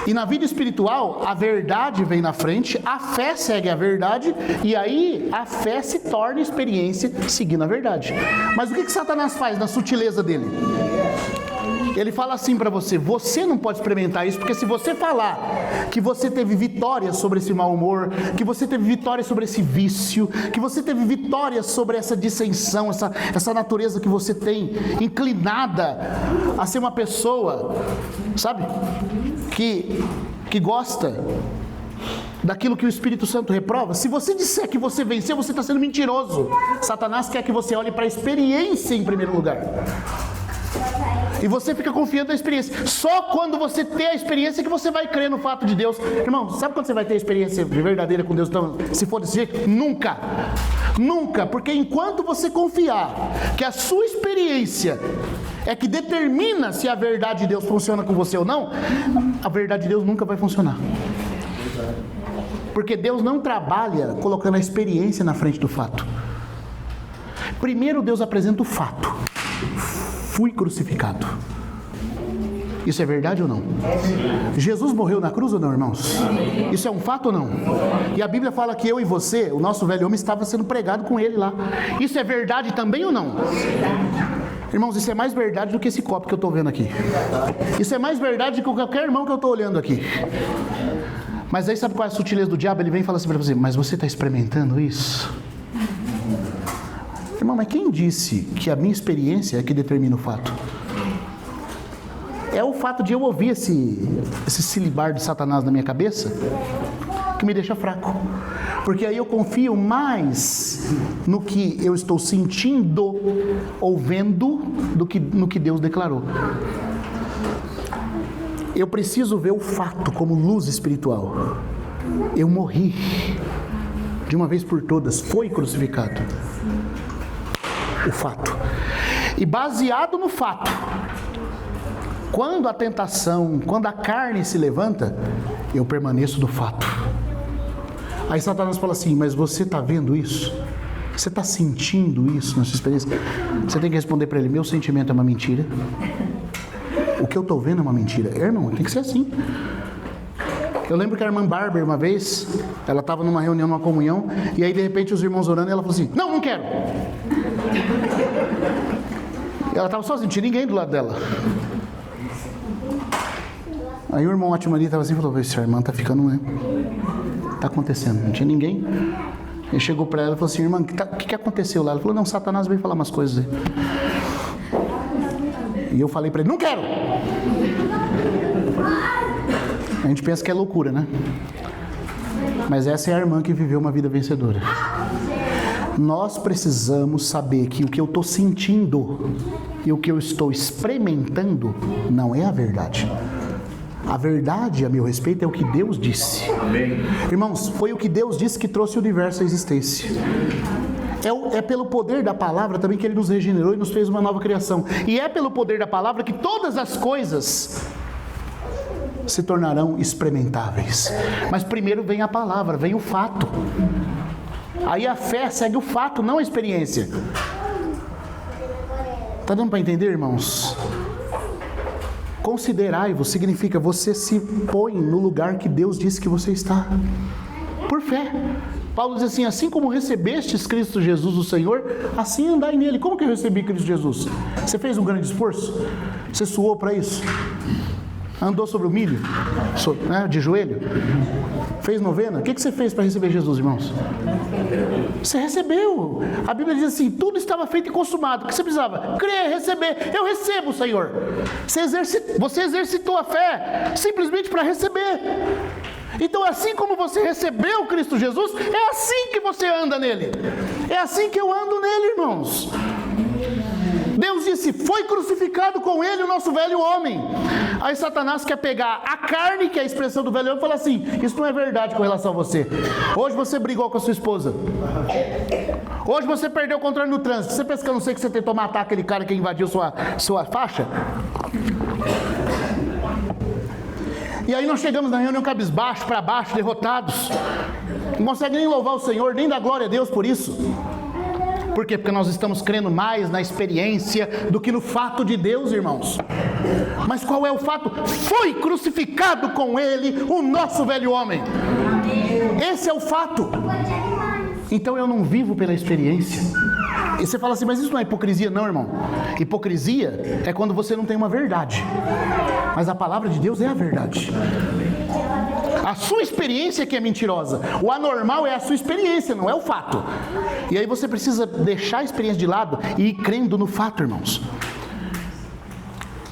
E na vida espiritual, a verdade vem na frente, a fé segue a verdade, e aí a fé se torna experiência seguindo a verdade. Mas o que Satanás faz na sutileza dele? Ele fala assim para você: você não pode experimentar isso, porque se você falar que você teve vitória sobre esse mau humor, que você teve vitória sobre esse vício, que você teve vitória sobre essa dissensão, essa natureza que você tem, inclinada a ser uma pessoa, sabe, que gosta daquilo que o Espírito Santo reprova. Se você disser que você venceu, você está sendo mentiroso. Satanás quer que você olhe para a experiência em primeiro lugar. E você fica confiando na experiência. Só quando você tem a experiência que você vai crer no fato de Deus. Irmão, sabe quando você vai ter a experiência verdadeira com Deus? Então, se for desse jeito? Nunca. Nunca. Porque enquanto você confiar que a sua experiência é que determina se a verdade de Deus funciona com você ou não, a verdade de Deus nunca vai funcionar. Porque Deus não trabalha colocando a experiência na frente do fato. Primeiro Deus apresenta o fato. Fui crucificado. Isso é verdade ou não? Jesus morreu na cruz ou não, irmãos? Isso é um fato ou não? E a Bíblia fala que eu e você, o nosso velho homem, estava sendo pregado com ele lá. Isso é verdade também ou não? Irmãos, isso é mais verdade do que esse copo que eu estou vendo aqui. Isso é mais verdade do que qualquer irmão que eu estou olhando aqui. Mas aí sabe qual é a sutileza do diabo? Ele vem e fala assim para você: mas você está experimentando isso? Irmão, mas quem disse que a minha experiência é que determina o fato? É o fato de eu ouvir esse silibar de Satanás na minha cabeça que me deixa fraco. Porque aí eu confio mais no que eu estou sentindo ou vendo do que no que Deus declarou. Eu preciso ver o fato como luz espiritual. Eu morri de uma vez por todas, foi crucificado. O fato. E baseado no fato, quando a tentação, quando a carne se levanta, eu permaneço do fato. Aí Satanás fala assim: mas você está vendo isso? Você está sentindo isso na sua experiência? Você tem que responder para ele: meu sentimento é uma mentira. O que eu estou vendo é uma mentira. Irmão, tem que ser assim. Eu lembro que a irmã Bárbara, uma vez, ela estava numa reunião, numa comunhão, e aí de repente os irmãos orando, e ela falou assim: não quero. E ela estava sozinha, não tinha ninguém do lado dela. Aí o irmão Atmani estava assim e falou: essa irmã está ficando, né? Está acontecendo, não tinha ninguém. Ele chegou para ela e falou assim: irmã, o que aconteceu lá? Ela falou: não, Satanás veio falar umas coisas aí. E eu falei para ele: não quero. A gente pensa que é loucura, né? Mas essa é a irmã que viveu uma vida vencedora. Nós precisamos saber que o que eu estou sentindo e o que eu estou experimentando não é a verdade. A verdade, a meu respeito, é o que Deus disse. Amém. Irmãos, foi o que Deus disse que trouxe o universo à existência. É pelo poder da palavra também que Ele nos regenerou e nos fez uma nova criação. E é pelo poder da palavra que todas as coisas se tornarão experimentáveis. Mas primeiro vem a palavra, vem o fato. Aí a fé segue o fato, não a experiência. Está dando para entender, irmãos? Considerai-vos significa você se põe no lugar que Deus disse que você está. Por fé. Paulo diz assim: assim como recebestes Cristo Jesus o Senhor, assim andai nele. Como que eu recebi Cristo Jesus? Você fez um grande esforço? Você suou para isso? Andou sobre o milho? De joelho? Fez novena? O que você fez para receber Jesus, irmãos? Você recebeu. A Bíblia diz assim: tudo estava feito e consumado. O que você precisava? Crer, receber. Eu recebo, Senhor. Você exercitou a fé simplesmente para receber. Então, assim como você recebeu Cristo Jesus, é assim que você anda nele. É assim que eu ando nele, irmãos. Deus disse: foi crucificado com ele o nosso velho homem. Aí Satanás quer pegar a carne, que é a expressão do velho homem, e falar assim: isso não é verdade com relação a você. Hoje você brigou com a sua esposa. Hoje você perdeu o controle no trânsito. Você pensa que eu não sei que você tentou matar aquele cara que invadiu sua faixa? E aí nós chegamos na reunião cabisbaixo, para baixo, derrotados. Não consegue nem louvar o Senhor, nem dar glória a Deus por isso. Por quê? Porque nós estamos crendo mais na experiência do que no fato de Deus, irmãos. Mas qual é o fato? Foi crucificado com ele o nosso velho homem. Esse é o fato. Então eu não vivo pela experiência. E você fala assim: mas isso não é hipocrisia? Não, irmão. Hipocrisia é quando você não tem uma verdade. Mas a palavra de Deus é a verdade. A sua experiência que é mentirosa. O anormal é a sua experiência, não é o fato. E aí você precisa deixar a experiência de lado e ir crendo no fato, irmãos.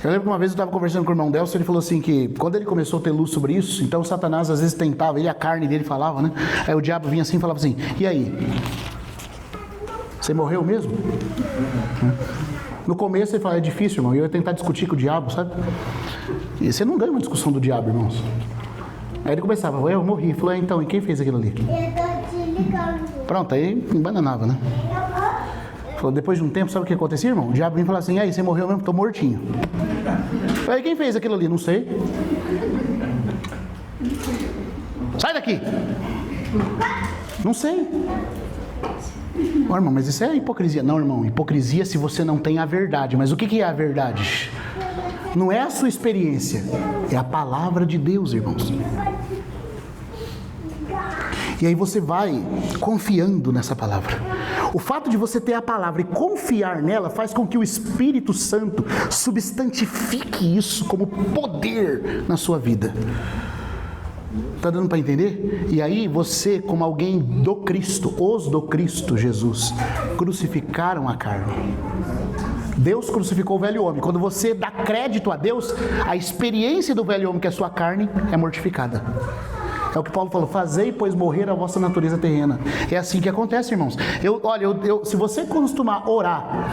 Eu lembro que uma vez eu estava conversando com o irmão Delcio, ele falou assim que quando ele começou a ter luz sobre isso, então o Satanás às vezes tentava, a carne dele falava, né? Aí o diabo vinha assim e falava assim: e aí? Você morreu mesmo? No começo ele falava: é difícil, irmão, e eu ia tentar discutir com o diabo, sabe? E você não ganha uma discussão do diabo, irmãos. Aí ele começava: eu morri. Ele falou: então, e quem fez aquilo ali? Pronto, aí embananava, né? Falou: depois de um tempo, sabe o que acontecia, irmão? O diabo vinha e falava assim: aí, você morreu mesmo? Tô mortinho. Aí, quem fez aquilo ali? Não sei. Sai daqui! Não sei. Oh, irmão, mas isso é hipocrisia. Não, irmão, hipocrisia se você não tem a verdade. Mas o que é a verdade? Não é a sua experiência, é a palavra de Deus, irmãos. E aí você vai confiando nessa palavra. O fato de você ter a palavra e confiar nela faz com que o Espírito Santo substantifique isso como poder na sua vida. Está dando para entender? E aí você, como alguém do Cristo, os do Cristo Jesus, crucificaram a carne. Deus crucificou o velho homem. Quando você dá crédito a Deus, a experiência do velho homem, que é a sua carne, é mortificada. É o que Paulo falou: fazei, pois, morrer a vossa natureza terrena. É assim que acontece, irmãos. Se você costumar orar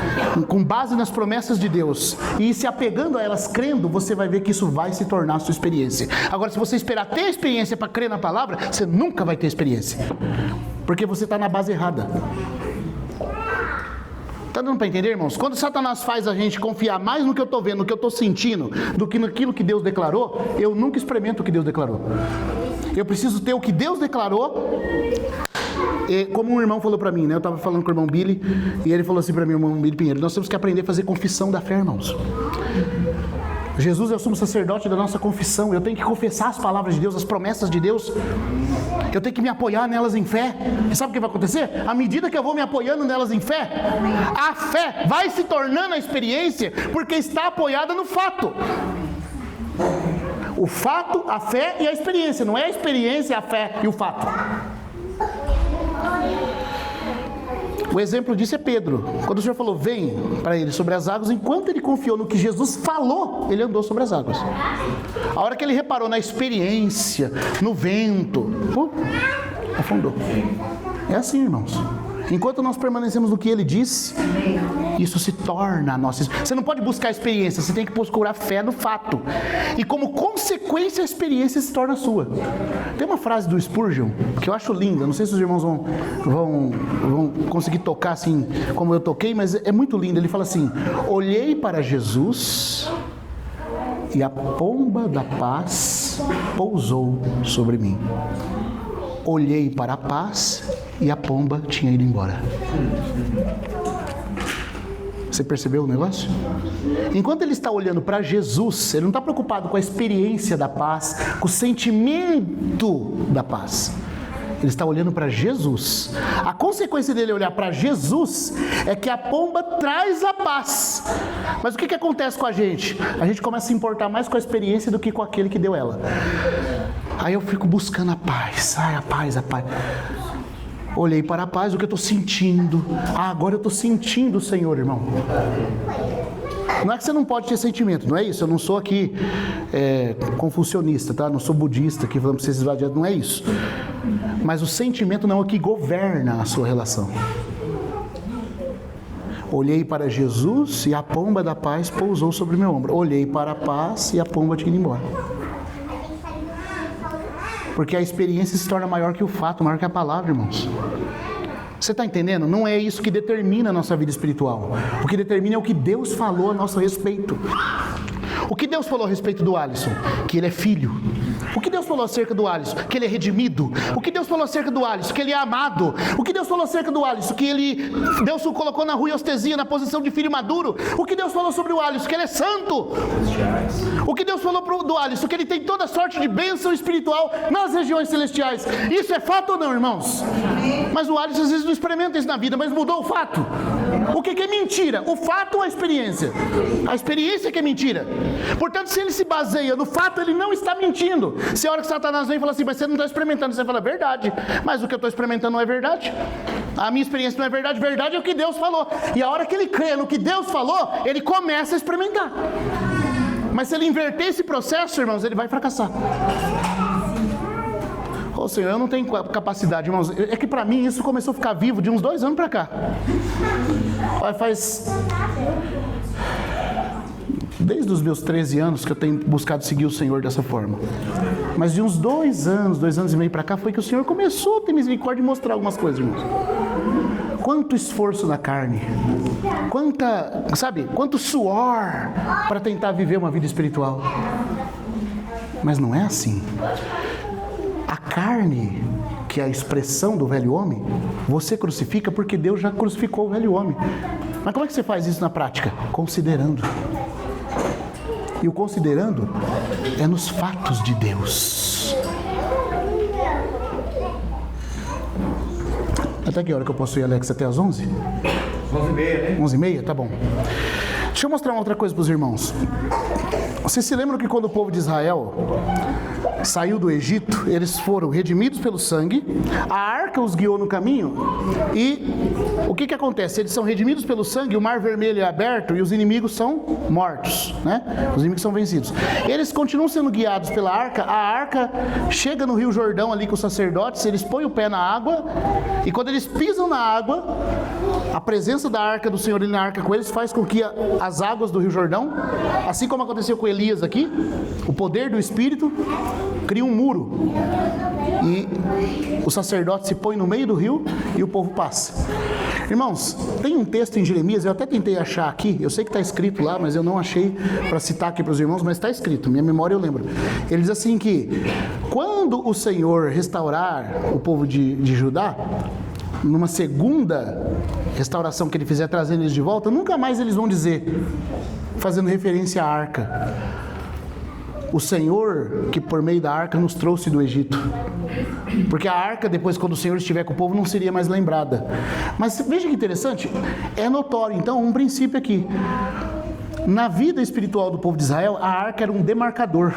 com base nas promessas de Deus e ir se apegando a elas, crendo, você vai ver que isso vai se tornar a sua experiência. Agora, se você esperar ter experiência para crer na palavra, você nunca vai ter experiência, porque você está na base errada. Está dando para entender, irmãos? Quando Satanás faz a gente confiar mais no que eu estou vendo, no que eu estou sentindo, do que naquilo que Deus declarou, eu nunca experimento o que Deus declarou. Eu preciso ter o que Deus declarou. E como um irmão falou para mim, né? Eu estava falando com o irmão Billy, e ele falou assim para mim, o irmão Billy Pinheiro: nós temos que aprender a fazer confissão da fé, irmãos. Jesus é o sumo sacerdote da nossa confissão. Eu tenho que confessar as palavras de Deus, as promessas de Deus. Eu tenho que me apoiar nelas em fé. E sabe o que vai acontecer? À medida que eu vou me apoiando nelas em fé, a fé vai se tornando a experiência, porque está apoiada no fato. O fato, a fé e a experiência. Não é a experiência, a fé e o fato. O exemplo disso é Pedro. Quando o Senhor falou: vem para ele sobre as águas, enquanto ele confiou no que Jesus falou, ele andou sobre as águas. A hora que ele reparou na experiência, no vento, afundou. É assim, irmãos. Enquanto nós permanecemos no que ele disse, isso se torna a nossa. Você não pode buscar experiência, você tem que procurar fé no fato. E como consequência, a experiência se torna sua. Tem uma frase do Spurgeon que eu acho linda. Não sei se os irmãos vão conseguir tocar assim como eu toquei, mas é muito linda. Ele fala assim: olhei para Jesus e a pomba da paz pousou sobre mim. Olhei para a paz e a pomba tinha ido embora. Você percebeu o negócio? Enquanto ele está olhando para Jesus, ele não está preocupado com a experiência da paz, com o sentimento da paz. Ele está olhando para Jesus. A consequência dele olhar para Jesus é que a pomba traz a paz. Mas o que acontece com a gente? A gente começa a se importar mais com a experiência do que com aquele que deu ela. Aí eu fico buscando a paz. Ai, a paz, a paz. Olhei para a paz, o que eu estou sentindo. Agora eu estou sentindo o Senhor, irmão. Não é que você não pode ter sentimento, não é isso. Eu não sou aqui confucionista, tá? Não sou budista aqui falando para vocês esvaziarem, não é isso. Mas o sentimento não é o que governa a sua relação. Olhei para Jesus e a pomba da paz pousou sobre meu ombro. Olhei para a paz e a pomba tinha ido embora. Porque a experiência se torna maior que o fato, maior que a palavra, irmãos. Você está entendendo? Não é isso que determina a nossa vida espiritual. O que determina é o que Deus falou a nosso respeito. O que Deus falou a respeito do Alisson? Que ele é filho. O que Deus falou acerca do Alisson? Que ele é redimido. O que Deus falou acerca do Alisson? Que ele é amado. O que Deus falou acerca do Alisson? Que Deus o colocou na rua e ostesia, na posição de filho maduro. O que Deus falou sobre o Alisson? Que ele é santo. O que Deus falou do Alisson? Que ele tem toda sorte de bênção espiritual nas regiões celestiais. Isso é fato ou não, irmãos? Mas o Alisson às vezes não experimenta isso na vida, mas mudou o fato. O que é mentira? O fato ou a experiência? A experiência que é mentira. Portanto, se ele se baseia no fato, ele não está mentindo. Se a hora que Satanás vem e fala assim: mas você não está experimentando, você fala: verdade. Mas o que eu estou experimentando não é verdade. A minha experiência não é verdade. Verdade é o que Deus falou. E a hora que ele crê no que Deus falou, ele começa a experimentar. Mas se ele inverter esse processo, irmãos, ele vai fracassar. Ô Senhor, eu não tenho capacidade, irmãos. É que para mim isso começou a ficar vivo de uns 2 anos para cá. Desde os meus 13 anos que eu tenho buscado seguir o Senhor dessa forma. Mas de uns 2 anos e meio para cá, foi que o Senhor começou a ter misericórdia e mostrar algumas coisas, irmãos. Quanto esforço na carne, quanto suor para tentar viver uma vida espiritual. Mas não é assim. A carne, que é a expressão do velho homem, você crucifica porque Deus já crucificou o velho homem. Mas como é que você faz isso na prática? Considerando. E o considerando é nos fatos de Deus. Até que hora que eu posso ir, Alex? Até às 11? 11h30, né? 11h30? Tá bom. Deixa eu mostrar uma outra coisa para os irmãos. Vocês se lembram que quando o povo de Israel saiu do Egito, eles foram redimidos pelo sangue, a arca os guiou no caminho, e o que acontece? Eles são redimidos pelo sangue, o mar vermelho é aberto e os inimigos são mortos, né? Os inimigos são vencidos. Eles continuam sendo guiados pela arca, a arca chega no Rio Jordão ali com os sacerdotes, eles põem o pé na água, e quando eles pisam na água, a presença da arca do Senhor ali na arca com eles faz com que as águas do Rio Jordão, assim como aconteceu com Elias aqui, o poder do Espírito cria um muro e o sacerdote se põe no meio do rio e o povo passa. Irmãos, tem um texto em Jeremias, eu até tentei achar aqui, eu sei que está escrito lá, mas eu não achei para citar aqui para os irmãos, mas está escrito, minha memória eu lembro. Ele diz assim que quando o Senhor restaurar o povo de Judá, numa segunda restauração que ele fizer trazendo eles de volta, nunca mais eles vão dizer, fazendo referência à arca, o Senhor que por meio da arca nos trouxe do Egito. Porque a arca, depois quando o Senhor estiver com o povo, não seria mais lembrada. Mas veja que interessante, é notório então um princípio aqui. Na vida espiritual do povo de Israel, a arca era um demarcador.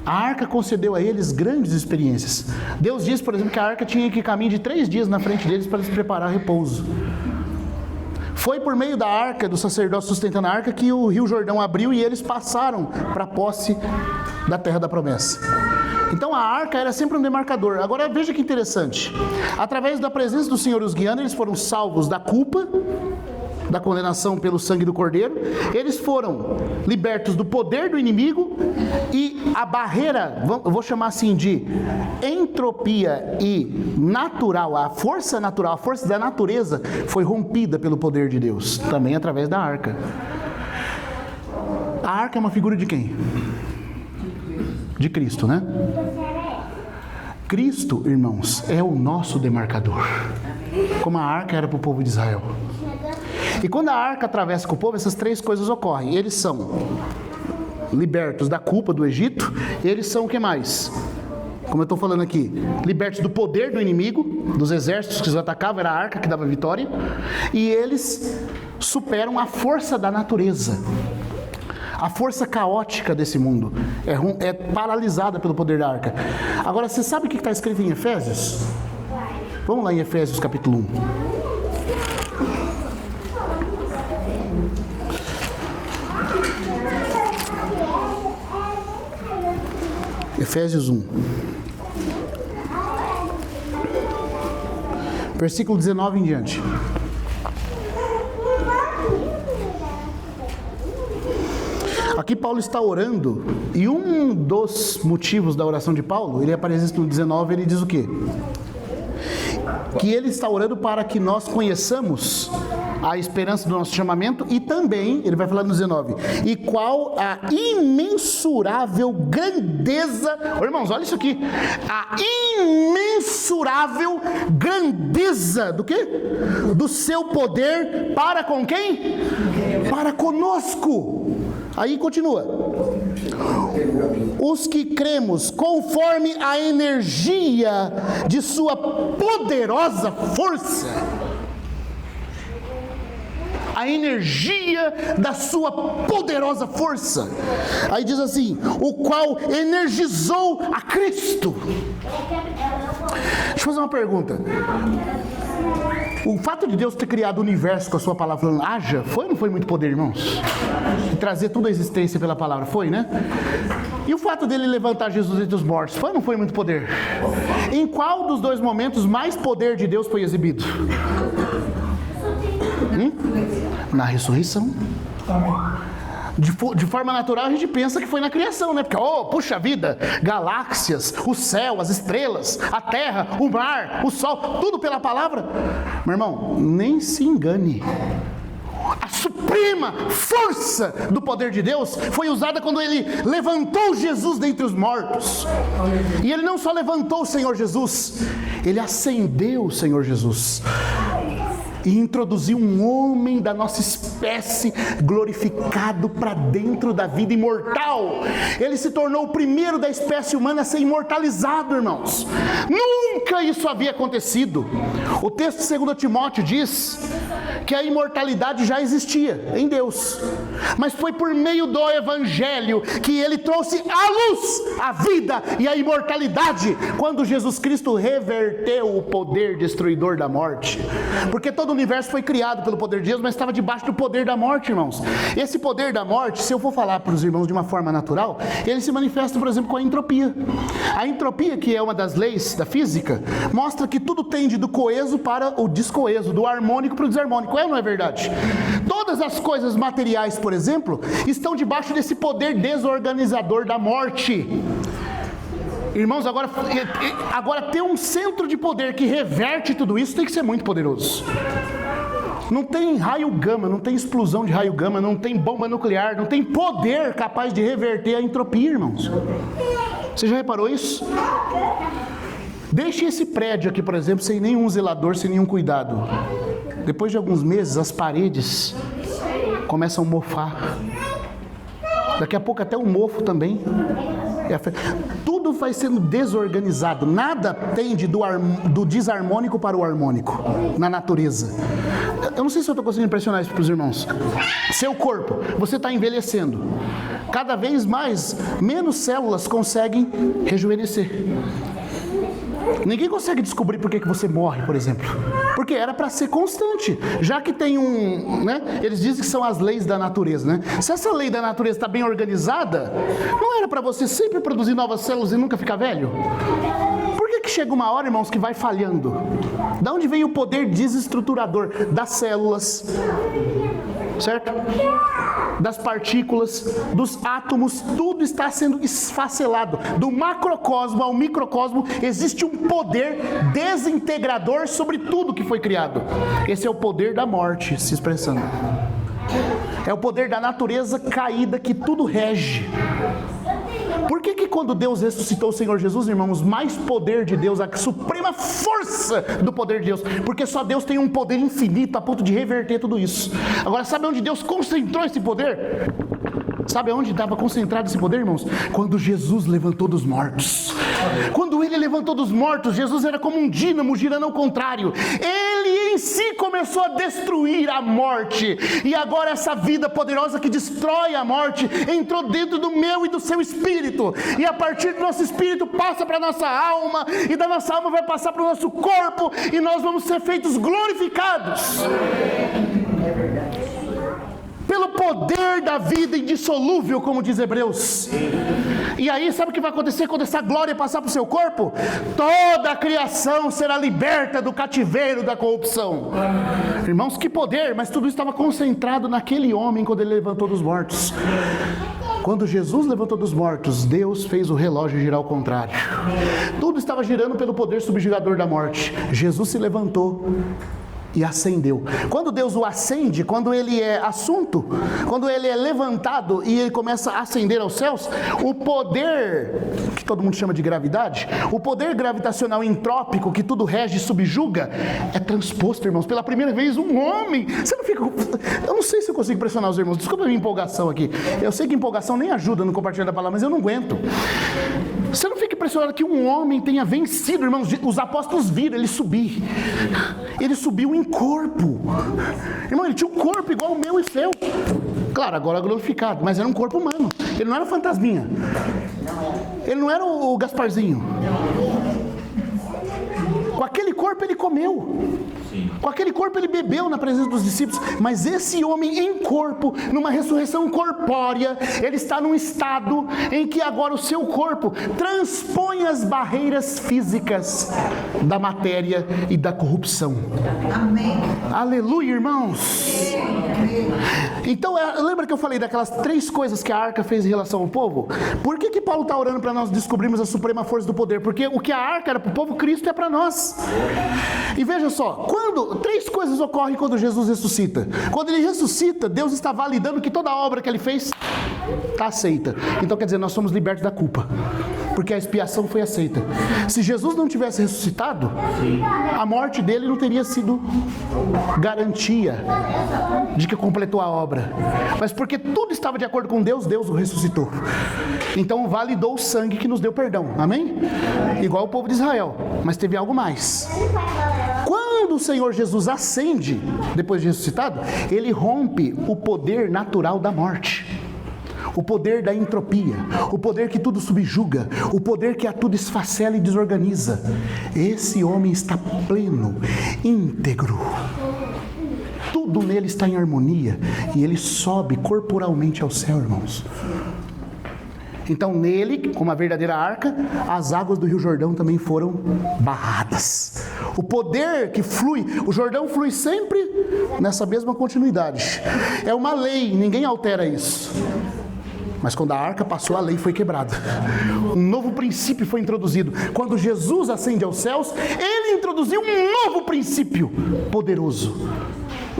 A arca concedeu a eles grandes experiências. Deus diz, por exemplo, que a arca tinha que caminhar de 3 dias na frente deles para eles preparar repouso. Foi por meio da arca, do sacerdote sustentando a arca, que o Rio Jordão abriu e eles passaram para a posse da terra da promessa. Então a arca era sempre um demarcador. Agora veja que interessante. Através da presença do Senhor os guiando, eles foram salvos da culpa, da condenação pelo sangue do Cordeiro. Eles foram libertos do poder do inimigo e a barreira, eu vou chamar assim de entropia e natural, a força natural, a força da natureza foi rompida pelo poder de Deus, também através da arca. A arca é uma figura de quem? De Cristo, né? Cristo, irmãos, é o nosso demarcador, como a arca era para o povo de Israel. E quando a arca atravessa com o povo, essas 3 coisas ocorrem. Eles são libertos da culpa do Egito, eles são o que mais? Como eu estou falando aqui, libertos do poder do inimigo, dos exércitos que os atacavam, era a arca que dava vitória, e eles superam a força da natureza. A força caótica desse mundo é paralisada pelo poder da arca. Agora, você sabe o que está escrito em Efésios? Vamos lá em Efésios capítulo 1. Efésios 1, versículo 19 em diante. Aqui Paulo está orando, e um dos motivos da oração de Paulo, ele aparece no 19, ele diz o quê? Que ele está orando para que nós conheçamos a esperança do nosso chamamento e também, ele vai falar no 19, e qual a imensurável grandeza, irmãos, olha isso aqui, a imensurável grandeza do quê? Do seu poder para com quem? Para conosco. Aí continua. Os que cremos conforme a energia de sua poderosa força. A energia da sua poderosa força. Aí diz assim, o qual energizou a Cristo. Deixa eu fazer uma pergunta. O fato de Deus ter criado o universo com a sua palavra falando haja, foi ou não foi muito poder, irmãos? E trazer toda a existência pela palavra, foi, né? E o fato dele levantar Jesus entre os mortos, foi ou não foi muito poder? Em qual dos 2 momentos mais poder de Deus foi exibido? Na ressurreição. De forma natural a gente pensa que foi na criação, né? Porque, puxa vida, galáxias, o céu, as estrelas, a terra, o mar, o sol, tudo pela palavra. Meu irmão, nem se engane. A suprema força do poder de Deus foi usada quando ele levantou Jesus dentre os mortos. E ele não só levantou o Senhor Jesus, ele acendeu o Senhor Jesus. e introduziu um homem da nossa espécie glorificado para dentro da vida imortal. Ele se tornou o primeiro da espécie humana a ser imortalizado, irmãos. Nunca isso havia acontecido. O texto de 2 Timóteo diz que a imortalidade já existia em Deus, mas foi por meio do Evangelho que ele trouxe à luz a vida e a imortalidade, quando Jesus Cristo reverteu o poder destruidor da morte. Porque todo o universo foi criado pelo poder de Deus, mas estava debaixo do poder da morte, irmãos. Esse poder da morte, se eu for falar para os irmãos de uma forma natural, ele se manifesta, por exemplo, com a entropia. A entropia, que é uma das leis da física, mostra que tudo tende do coeso para o descoeso, do harmônico para o desarmônico. É ou não é verdade? Todas as coisas materiais, por exemplo, estão debaixo desse poder desorganizador da morte. Irmãos, agora ter um centro de poder que reverte tudo isso tem que ser muito poderoso. Não tem raio gama, não tem explosão de raio gama, não tem bomba nuclear, não tem poder capaz de reverter a entropia, irmãos. Você já reparou isso? Deixe esse prédio aqui, por exemplo, sem nenhum zelador, sem nenhum cuidado. Depois de alguns meses, as paredes começam a mofar. Daqui a pouco até o mofo também. Tudo vai sendo desorganizado. Nada tende do desarmônico para o harmônico na natureza. Eu não sei se eu estou conseguindo impressionar isso para os irmãos. Seu corpo, você está envelhecendo. Cada vez mais, menos células conseguem rejuvenescer. Ninguém consegue descobrir por que você morre, por exemplo. Porque era para ser constante. Já que tem eles dizem que são as leis da natureza, né? Se essa lei da natureza está bem organizada, não era para você sempre produzir novas células e nunca ficar velho? Por que chega uma hora, irmãos, que vai falhando? Da onde vem o poder desestruturador? Das células, certo? Das partículas, dos átomos, tudo está sendo esfacelado. Do macrocosmo ao microcosmo existe um poder desintegrador sobre tudo que foi criado. Esse é o poder da morte se expressando. É o poder da natureza caída que tudo rege. Por que quando Deus ressuscitou o Senhor Jesus, irmãos, mais poder de Deus, a suprema força do poder de Deus? Porque só Deus tem um poder infinito a ponto de reverter tudo isso. Agora, sabe onde Deus concentrou esse poder? Sabe onde estava concentrado esse poder, irmãos? Quando Jesus levantou dos mortos. Quando ele levantou dos mortos, Jesus era como um dínamo girando ao contrário. Ele em si começou a destruir a morte. E agora essa vida poderosa que destrói a morte entrou dentro do meu e do seu espírito. E a partir do nosso espírito passa para a nossa alma. E da nossa alma vai passar para o nosso corpo. E nós vamos ser feitos glorificados. É verdade. Pelo poder da vida indissolúvel, como diz Hebreus. E aí, sabe o que vai acontecer quando essa glória passar para o seu corpo? Toda a criação será liberta do cativeiro da corrupção. Irmãos, que poder! Mas tudo isso estava concentrado naquele homem quando ele levantou dos mortos. Quando Jesus levantou dos mortos, Deus fez o relógio girar ao contrário. Tudo estava girando pelo poder subjugador da morte. Jesus se levantou e ascendeu. Quando Deus o acende, quando ele é assunto, quando ele é levantado e ele começa a ascender aos céus, o poder, que todo mundo chama de gravidade, o poder gravitacional entrópico que tudo rege e subjuga, é transposto, irmãos. Pela primeira vez um homem, você não fica, eu não sei se eu consigo impressionar os irmãos, desculpa a minha empolgação aqui, eu sei que empolgação nem ajuda no compartilhar da palavra, mas eu não aguento. Você não fica impressionado que um homem tenha vencido, irmãos? Os apóstolos viram ele subir. Ele subiu em corpo. Irmão, ele tinha um corpo igual o meu e seu. Claro, agora glorificado, mas era um corpo humano. Ele não era fantasminha. Ele não era o Gasparzinho. Com aquele corpo ele comeu. Com aquele corpo ele bebeu na presença dos discípulos. Mas esse homem em corpo, numa ressurreição corpórea, ele está num estado em que agora o seu corpo transpõe as barreiras físicas da matéria e da corrupção. Amém. Aleluia, irmãos. Então, lembra que eu falei daquelas 3 coisas que a arca fez em relação ao povo? Por que Paulo está orando para nós descobrirmos a suprema força do poder? Porque o que a arca era para o povo, Cristo é para nós. E veja só, 3 coisas ocorrem quando Jesus ressuscita. Quando ele ressuscita, Deus está validando que toda a obra que ele fez está aceita. Então quer dizer, nós somos libertos da culpa. porque a expiação foi aceita. Se Jesus não tivesse ressuscitado, a morte dele não teria sido garantia de que completou a obra. Mas porque tudo estava de acordo com Deus, Deus o ressuscitou. Então validou o sangue que nos deu perdão. Amém? Igual o povo de Israel. Mas teve algo mais. Quando o Senhor Jesus ascende, depois de ressuscitado, ele rompe o poder natural da morte. O poder da entropia, o poder que tudo subjuga, o poder que a tudo esfacela e desorganiza. Esse homem está pleno, íntegro. Tudo nele está em harmonia e ele sobe corporalmente ao céu, irmãos. Então nele, como a verdadeira arca, as águas do Rio Jordão também foram barradas. O poder que flui, o Jordão flui sempre nessa mesma continuidade. É uma lei, ninguém altera isso. Mas quando a arca passou, a lei foi quebrada. Um novo princípio foi introduzido. Quando Jesus ascende aos céus, ele introduziu um novo princípio poderoso.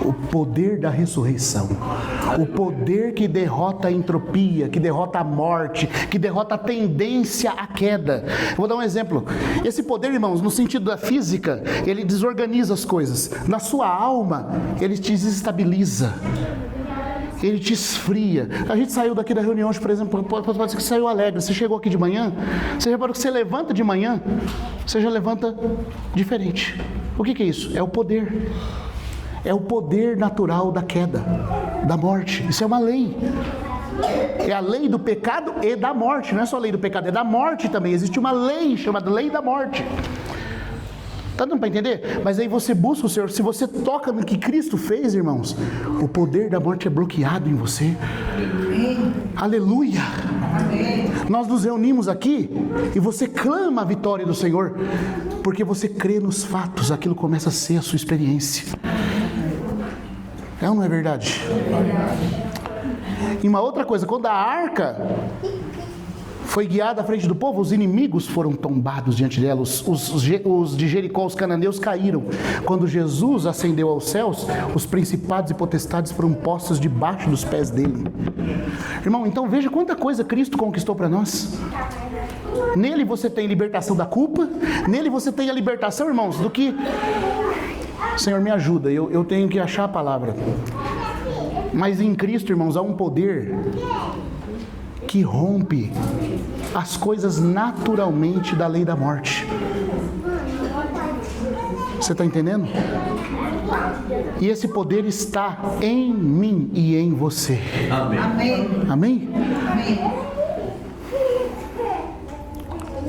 O poder da ressurreição. O poder que derrota a entropia, que derrota a morte, que derrota a tendência à queda. Vou dar um exemplo. Esse poder, irmãos, no sentido da física, ele desorganiza as coisas. Na sua alma, ele te desestabiliza. Ele te esfria. A gente saiu daqui da reunião hoje, por exemplo, pode ser que saiu alegre. Você chegou aqui de manhã, você reparou que você levanta de manhã, você já levanta diferente. O que é isso? É o poder. É o poder natural da queda, da morte. Isso é uma lei. É a lei do pecado e da morte. Não é só a lei do pecado, é da morte também. Existe uma lei chamada lei da morte. Está dando para entender? Mas aí você busca o Senhor. Se você toca no que Cristo fez, irmãos, o poder da morte é bloqueado em você. Aleluia! Nós nos reunimos aqui e você clama a vitória do Senhor, porque você crê nos fatos, aquilo começa a ser a sua experiência. É ou não é verdade? E uma outra coisa, quando a arca foi guiada à frente do povo, os inimigos foram tombados diante dela, os de Jericó, os cananeus caíram. Quando Jesus ascendeu aos céus, os principados e potestades foram postos debaixo dos pés dele. Irmão, então veja quanta coisa Cristo conquistou para nós. Nele você tem libertação da culpa, nele você tem a libertação, irmãos, do que... Senhor, me ajuda, eu tenho que achar a palavra. Mas em Cristo, irmãos, há um poder que rompe as coisas naturalmente da lei da morte. Você está entendendo? E esse poder está em mim e em você. Amém? Amém? Amém?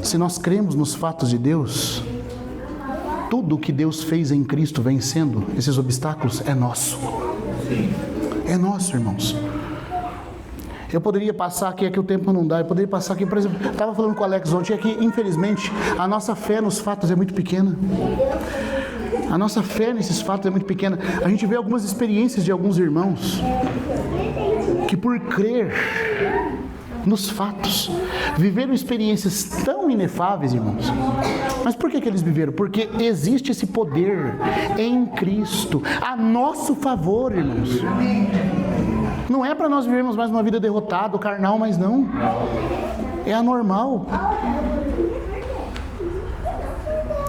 Se nós cremos nos fatos de Deus, tudo o que Deus fez em Cristo vencendo esses obstáculos é nosso. É nosso, irmãos. Eu poderia passar aqui, o tempo não dá, eu poderia passar aqui, por exemplo, estava falando com o Alex ontem, aqui, infelizmente, a nossa fé nos fatos é muito pequena. A nossa fé nesses fatos é muito pequena. A gente vê algumas experiências de alguns irmãos que por crer nos fatos, viveram experiências tão inefáveis, irmãos. Mas por que eles viveram? Porque existe esse poder em Cristo, a nosso favor, irmãos. Não é para nós vivermos mais uma vida derrotada, carnal, mas não. É anormal.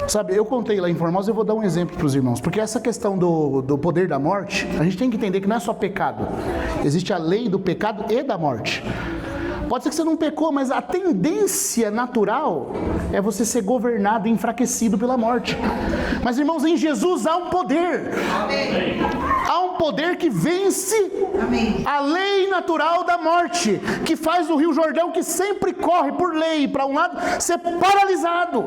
Sabe, eu contei lá em Formosa, eu vou dar um exemplo para os irmãos. Porque essa questão do poder da morte, a gente tem que entender que não é só pecado. Existe a lei do pecado e da morte. Pode ser que você não pecou, mas a tendência natural é você ser governado e enfraquecido pela morte. Mas, irmãos, em Jesus há um poder. Amém. Há um poder que vence a lei natural da morte, que faz o Rio Jordão, que sempre corre por lei para um lado, ser paralisado.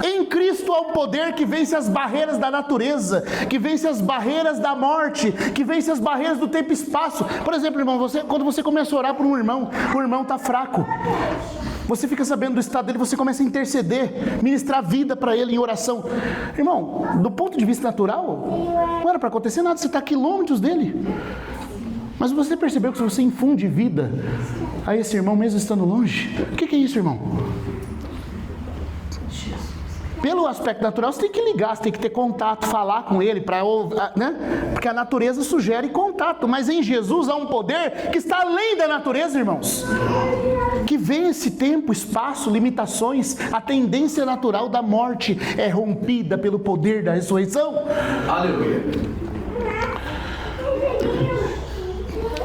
Em Cristo há um poder que vence as barreiras da natureza, que vence as barreiras da morte, que vence as barreiras do tempo e espaço. Por exemplo, irmão, quando você começa a orar por um irmão, o irmão está fraco. Você fica sabendo do estado dele, você começa a interceder, ministrar vida para ele em oração. Irmão, do ponto de vista natural, não era para acontecer nada, você está a quilômetros dele. Mas você percebeu que se você infunde vida a esse irmão, mesmo estando longe, o que é isso, irmão? Pelo aspecto natural, você tem que ligar, você tem que ter contato, falar com ele, né? Porque a natureza sugere contato. contato, mas em Jesus há um poder que está além da natureza, irmãos, que vence tempo, espaço, limitações. A tendência natural da morte é rompida pelo poder da ressurreição. Aleluia.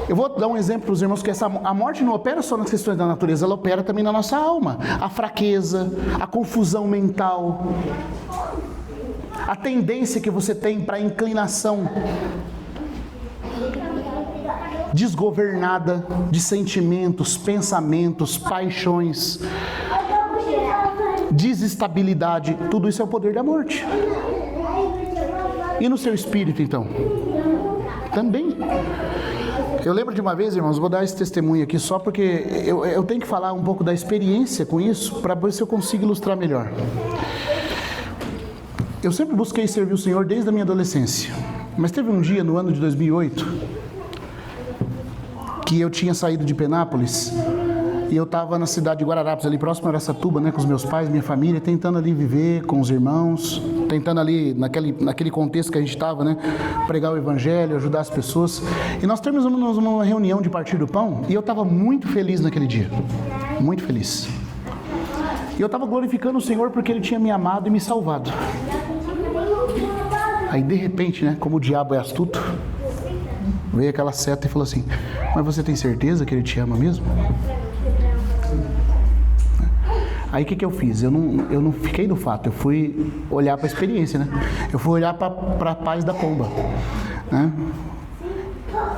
Eu vou dar um exemplo para os irmãos, que a morte não opera só nas questões da natureza, ela opera também na nossa alma. A fraqueza, a confusão mental, a tendência que você tem para a inclinação desgovernada de sentimentos, pensamentos, paixões, desestabilidade, tudo isso é o poder da morte. E no seu espírito, então? Também. Eu lembro de uma vez, irmãos, vou dar esse testemunho aqui só porque eu tenho que falar um pouco da experiência com isso, para ver se eu consigo ilustrar melhor. Eu sempre busquei servir o Senhor desde a minha adolescência, mas teve um dia no ano de 2008 que eu tinha saído de Penápolis e eu estava na cidade de Guararapes, ali próximo a Araçatuba, né, com os meus pais, minha família, tentando ali viver com os irmãos, tentando ali, naquele contexto que a gente estava, né, pregar o evangelho, ajudar as pessoas. E nós terminamos uma reunião de partir do pão e eu estava muito feliz naquele dia, muito feliz. E eu estava glorificando o Senhor porque Ele tinha me amado e me salvado. Aí de repente, né, como o diabo é astuto, veio aquela seta e falou assim: mas você tem certeza que Ele te ama mesmo? Aí o que eu fiz? Eu não fiquei no fato, eu fui olhar para a experiência, né? Eu fui olhar para a paz da pomba, né?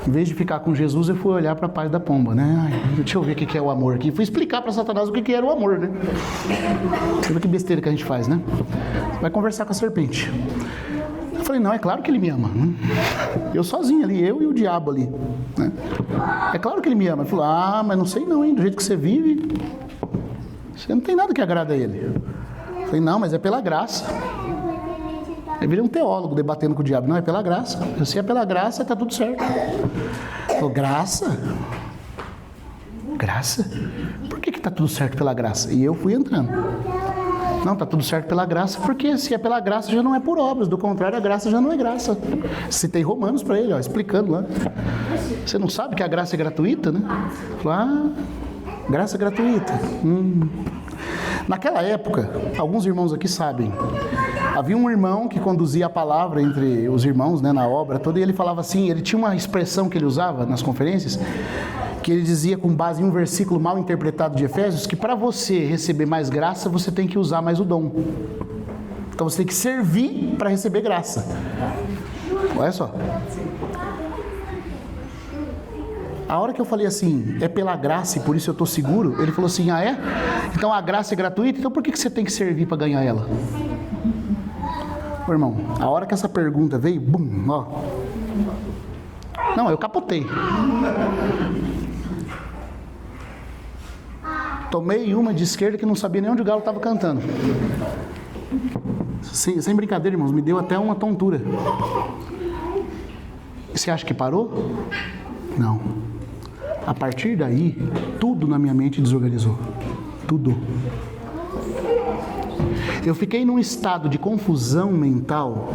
Em vez de ficar com Jesus, eu fui olhar para a paz da pomba, né? Ai, deixa eu ver o que é o amor aqui. Fui explicar para Satanás o que era o amor, né? Você vê que besteira que a gente faz, né? Vai conversar com a serpente. Eu falei, não, é claro que Ele me ama. Eu sozinho ali, eu e o diabo ali, né? É claro que Ele me ama. Ele falou, mas não sei não, hein? Do jeito que você vive, você não tem nada que agrada a Ele. Eu falei, não, mas é pela graça. Eu virei um teólogo debatendo com o diabo. Não, é pela graça. Se é pela graça, está tudo certo. Eu falei, graça? Graça? Por que está tudo certo pela graça? E eu fui entrando. Não, está tudo certo pela graça, porque se é pela graça já não é por obras. Do contrário, a graça já não é graça. Citei Romanos para ele, explicando lá. Você não sabe que a graça é gratuita, né? Falei, graça gratuita. Naquela época, alguns irmãos aqui sabem, havia um irmão que conduzia a palavra entre os irmãos, né, na obra toda, e ele falava assim, ele tinha uma expressão que ele usava nas conferências, que ele dizia com base em um versículo mal interpretado de Efésios, que para você receber mais graça, você tem que usar mais o dom. Então você tem que servir para receber graça. Olha só. A hora que eu falei assim, é pela graça e por isso eu estou seguro, ele falou assim, é? Então a graça é gratuita, então por que você tem que servir para ganhar ela? Ô, irmão, a hora que essa pergunta veio, bum, ó. Não, eu capotei. Tomei uma de esquerda que não sabia nem onde o galo estava cantando. Sem brincadeira, irmãos, me deu até uma tontura. Você acha que parou? Não. A partir daí, tudo na minha mente desorganizou. Tudo. Eu fiquei num estado de confusão mental,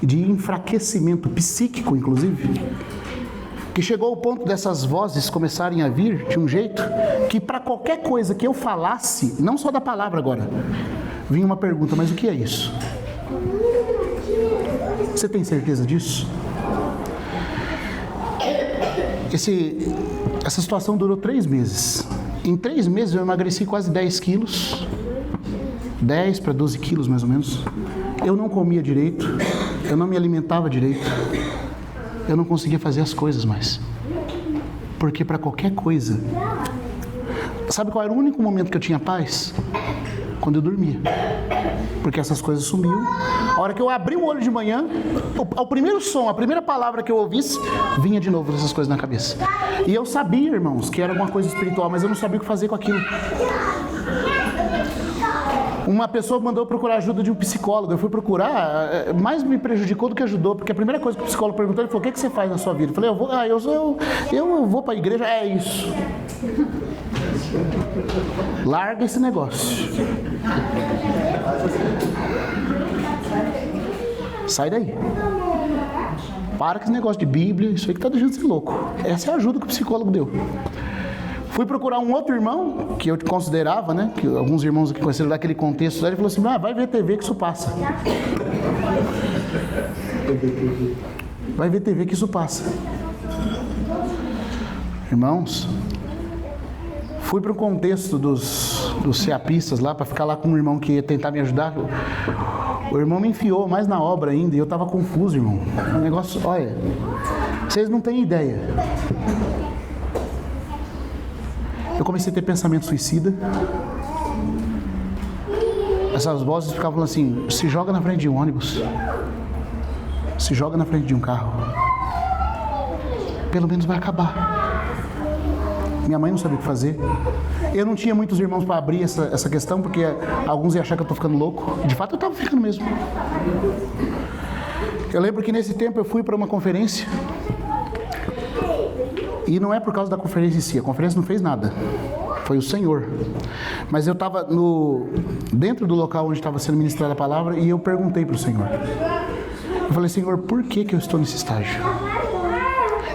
de enfraquecimento psíquico, inclusive, que chegou ao ponto dessas vozes começarem a vir de um jeito que para qualquer coisa que eu falasse, não só da palavra agora, vinha uma pergunta, mas o que é isso? Você tem certeza disso? Essa situação durou 3 meses. Em 3 meses eu emagreci quase 10 quilos. 10 para 12 quilos mais ou menos. Eu não comia direito. Eu não me alimentava direito. Eu não conseguia fazer as coisas mais. Porque para qualquer coisa... Sabe qual era o único momento que eu tinha paz? Quando eu dormia. Porque essas coisas sumiam. A hora que eu abri o olho de manhã, o primeiro som, a primeira palavra que eu ouvisse, vinha de novo essas coisas na cabeça. E eu sabia, irmãos, que era alguma coisa espiritual, mas eu não sabia o que fazer com aquilo. Uma pessoa mandou procurar ajuda de um psicólogo. Eu fui procurar, mais me prejudicou do que ajudou, porque a primeira coisa que o psicólogo perguntou, ele falou, o que você faz na sua vida? Eu falei, eu vou para a igreja, é isso. Larga esse negócio. Sai daí. Para com esse negócio de Bíblia, isso aí que tá deixando você louco. Essa é a ajuda que o psicólogo deu. Fui procurar um outro irmão, que eu considerava, né? Que alguns irmãos aqui conheceram daquele contexto, ele falou assim, vai ver TV que isso passa. Vai ver TV que isso passa. Irmãos, fui para o contexto dos ceapistas lá, para ficar lá com um irmão que ia tentar me ajudar. O irmão me enfiou mais na obra ainda e eu estava confuso, irmão. O negócio, olha, vocês não têm ideia. Eu comecei a ter pensamento suicida. Essas vozes ficavam falando assim, se joga na frente de um ônibus. Se joga na frente de um carro. Pelo menos vai acabar. Minha mãe não sabia o que fazer. Eu não tinha muitos irmãos para abrir essa questão, porque alguns iam achar que eu estou ficando louco. De fato, eu estava ficando mesmo. Eu lembro que nesse tempo eu fui para uma conferência. E não é por causa da conferência em si. A conferência não fez nada. Foi o Senhor. Mas eu estava dentro do local onde estava sendo ministrada a palavra e eu perguntei para o Senhor. Eu falei, Senhor, por que eu estou nesse estágio?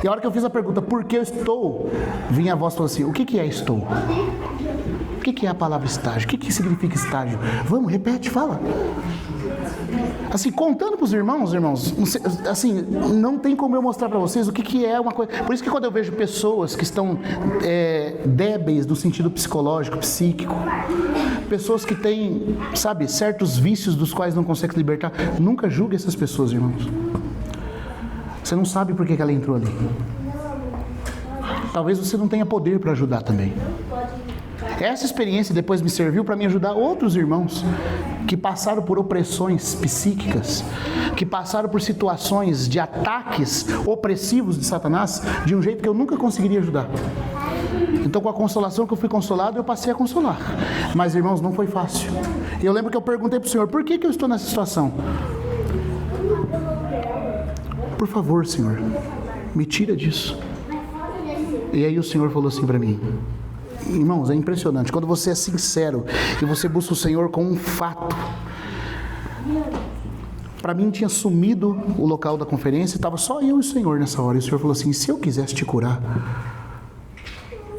E a hora que eu fiz a pergunta, por que eu estou? Vinha a voz e falou assim, o que é estou? O que é a palavra estágio? O que significa estágio? Vamos, repete, fala. Assim, contando para os irmãos, assim, não tem como eu mostrar para vocês o que é uma coisa. Por isso que quando eu vejo pessoas que estão débeis no sentido psicológico, psíquico, pessoas que têm, sabe, certos vícios dos quais não conseguem se libertar, nunca julgue essas pessoas, irmãos. Você não sabe por que ela entrou ali. Talvez você não tenha poder para ajudar também. Essa experiência depois me serviu para me ajudar outros irmãos que passaram por opressões psíquicas, que passaram por situações de ataques opressivos de Satanás, de um jeito que eu nunca conseguiria ajudar. Então, com a consolação que eu fui consolado, eu passei a consolar. Mas, irmãos, não foi fácil. E eu lembro que eu perguntei para o Senhor, por que eu estou nessa situação? Por favor, Senhor, me tira disso. E aí o Senhor falou assim para mim, irmãos, é impressionante, quando você é sincero e você busca o Senhor com um fato. Para mim tinha sumido o local da conferência, estava só eu e o Senhor nessa hora. E o Senhor falou assim, se eu quisesse te curar,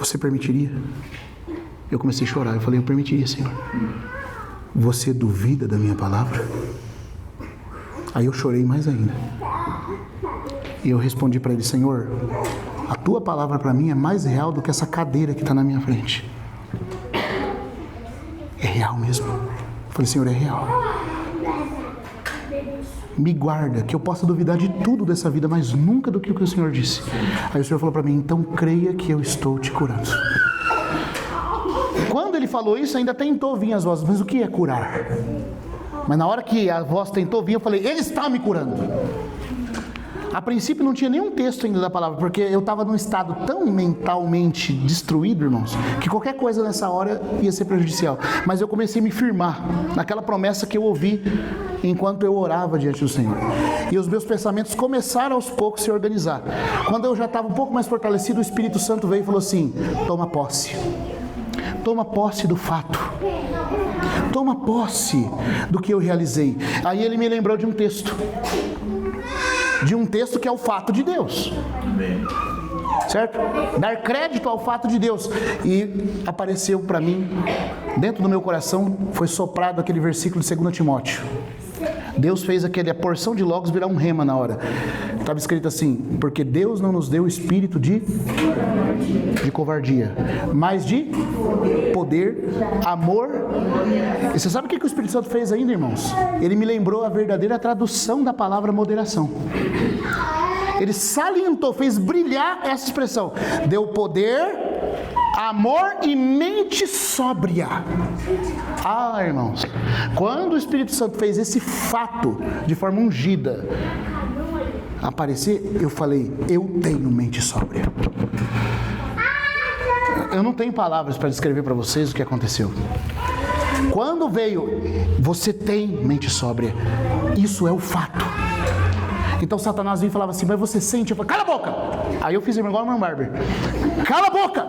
você permitiria? Eu comecei a chorar, eu falei, eu permitiria, Senhor. Você duvida da minha palavra? Aí eu chorei mais ainda. E eu respondi para ele, Senhor, a tua palavra para mim é mais real do que essa cadeira que está na minha frente. É real mesmo. Eu falei, Senhor, é real. Me guarda, que eu possa duvidar de tudo dessa vida, mas nunca do que o Senhor disse. Aí o Senhor falou para mim, então creia que eu estou te curando. Quando ele falou isso, ainda tentou vir as vozes, mas o que é curar? Mas na hora que a voz tentou vir, eu falei, ele está me curando. A princípio não tinha nenhum texto ainda da palavra, porque eu estava num estado tão mentalmente destruído, irmãos, que qualquer coisa nessa hora ia ser prejudicial. Mas eu comecei a me firmar naquela promessa que eu ouvi enquanto eu orava diante do Senhor. E os meus pensamentos começaram aos poucos a se organizar. Quando eu já estava um pouco mais fortalecido, o Espírito Santo veio e falou assim, toma posse. Toma posse do fato. Toma posse do que eu realizei. Aí ele me lembrou de um texto. De um texto que é o fato de Deus. Certo? Dar crédito ao fato de Deus. E apareceu para mim, dentro do meu coração, foi soprado aquele versículo de 2 Timóteo. Deus fez a porção de logos virar um rema na hora. Estava escrito assim, porque Deus não nos deu o espírito de covardia, mas de poder, amor. E você sabe o que o Espírito Santo fez ainda, irmãos? Ele me lembrou a verdadeira tradução da palavra moderação. Ele salientou, fez brilhar essa expressão. Deu poder, amor e mente sóbria. Ah, irmãos, quando o Espírito Santo fez esse fato de forma ungida aparecer, eu falei, eu tenho mente sóbria. Eu não tenho palavras para descrever para vocês o que aconteceu. Quando veio, você tem mente sóbria. Isso é o fato. Então Satanás vinha e falava assim, mas você sente? Eu falei, cala a boca! Aí eu fiz igual o irmão Barber. Cala a boca!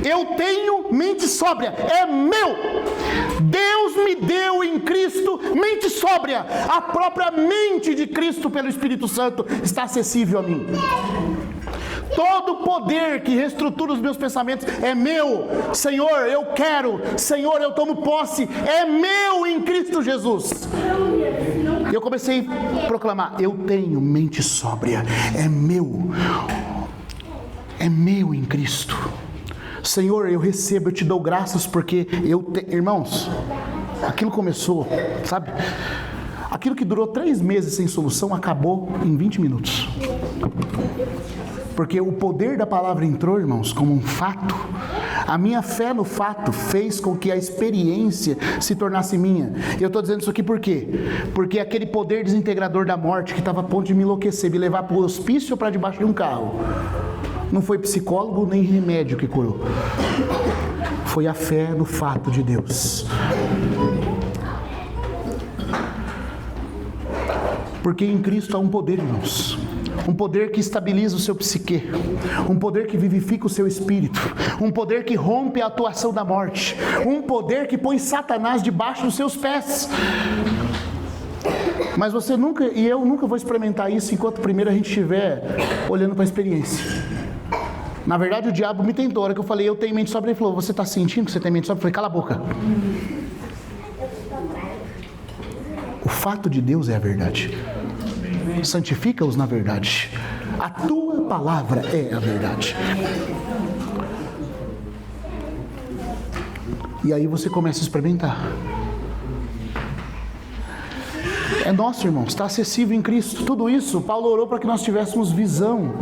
Eu tenho mente sóbria, é meu. Deus me deu em Cristo mente sóbria. A própria mente de Cristo pelo Espírito Santo está acessível a mim. Todo poder que reestrutura os meus pensamentos é meu. Senhor, eu quero. Senhor, eu tomo posse. É meu em Cristo Jesus. Eu comecei a proclamar: eu tenho mente sóbria. É meu. É meu em Cristo. Senhor, eu recebo, eu te dou graças porque irmãos, aquilo começou, sabe? Aquilo que durou 3 meses sem solução acabou em 20 minutos. Porque o poder da palavra entrou, irmãos, como um fato. A minha fé no fato fez com que a experiência se tornasse minha. E eu estou dizendo isso aqui por quê? Porque aquele poder desintegrador da morte que estava a ponto de me enlouquecer, me levar para o hospício ou para debaixo de um carro, não foi psicólogo nem remédio que curou. Foi a fé no fato de Deus. Porque em Cristo há um poder, irmãos. Um poder que estabiliza o seu psique, um poder que vivifica o seu espírito, um poder que rompe a atuação da morte, um poder que põe Satanás debaixo dos seus pés. Mas você nunca, e eu nunca vou experimentar isso enquanto primeiro a gente estiver olhando para a experiência. Na verdade o diabo me tentou, a hora que eu falei eu tenho mente sóbria, ele falou: você está sentindo que você tem mente sóbria? Eu falei: cala a boca. O fato de Deus é a verdade. Santifica-os na verdade. A tua palavra é a verdade. E aí você começa a experimentar. É nosso, irmãos, está acessível em Cristo. Tudo isso, Paulo orou para que nós tivéssemos visão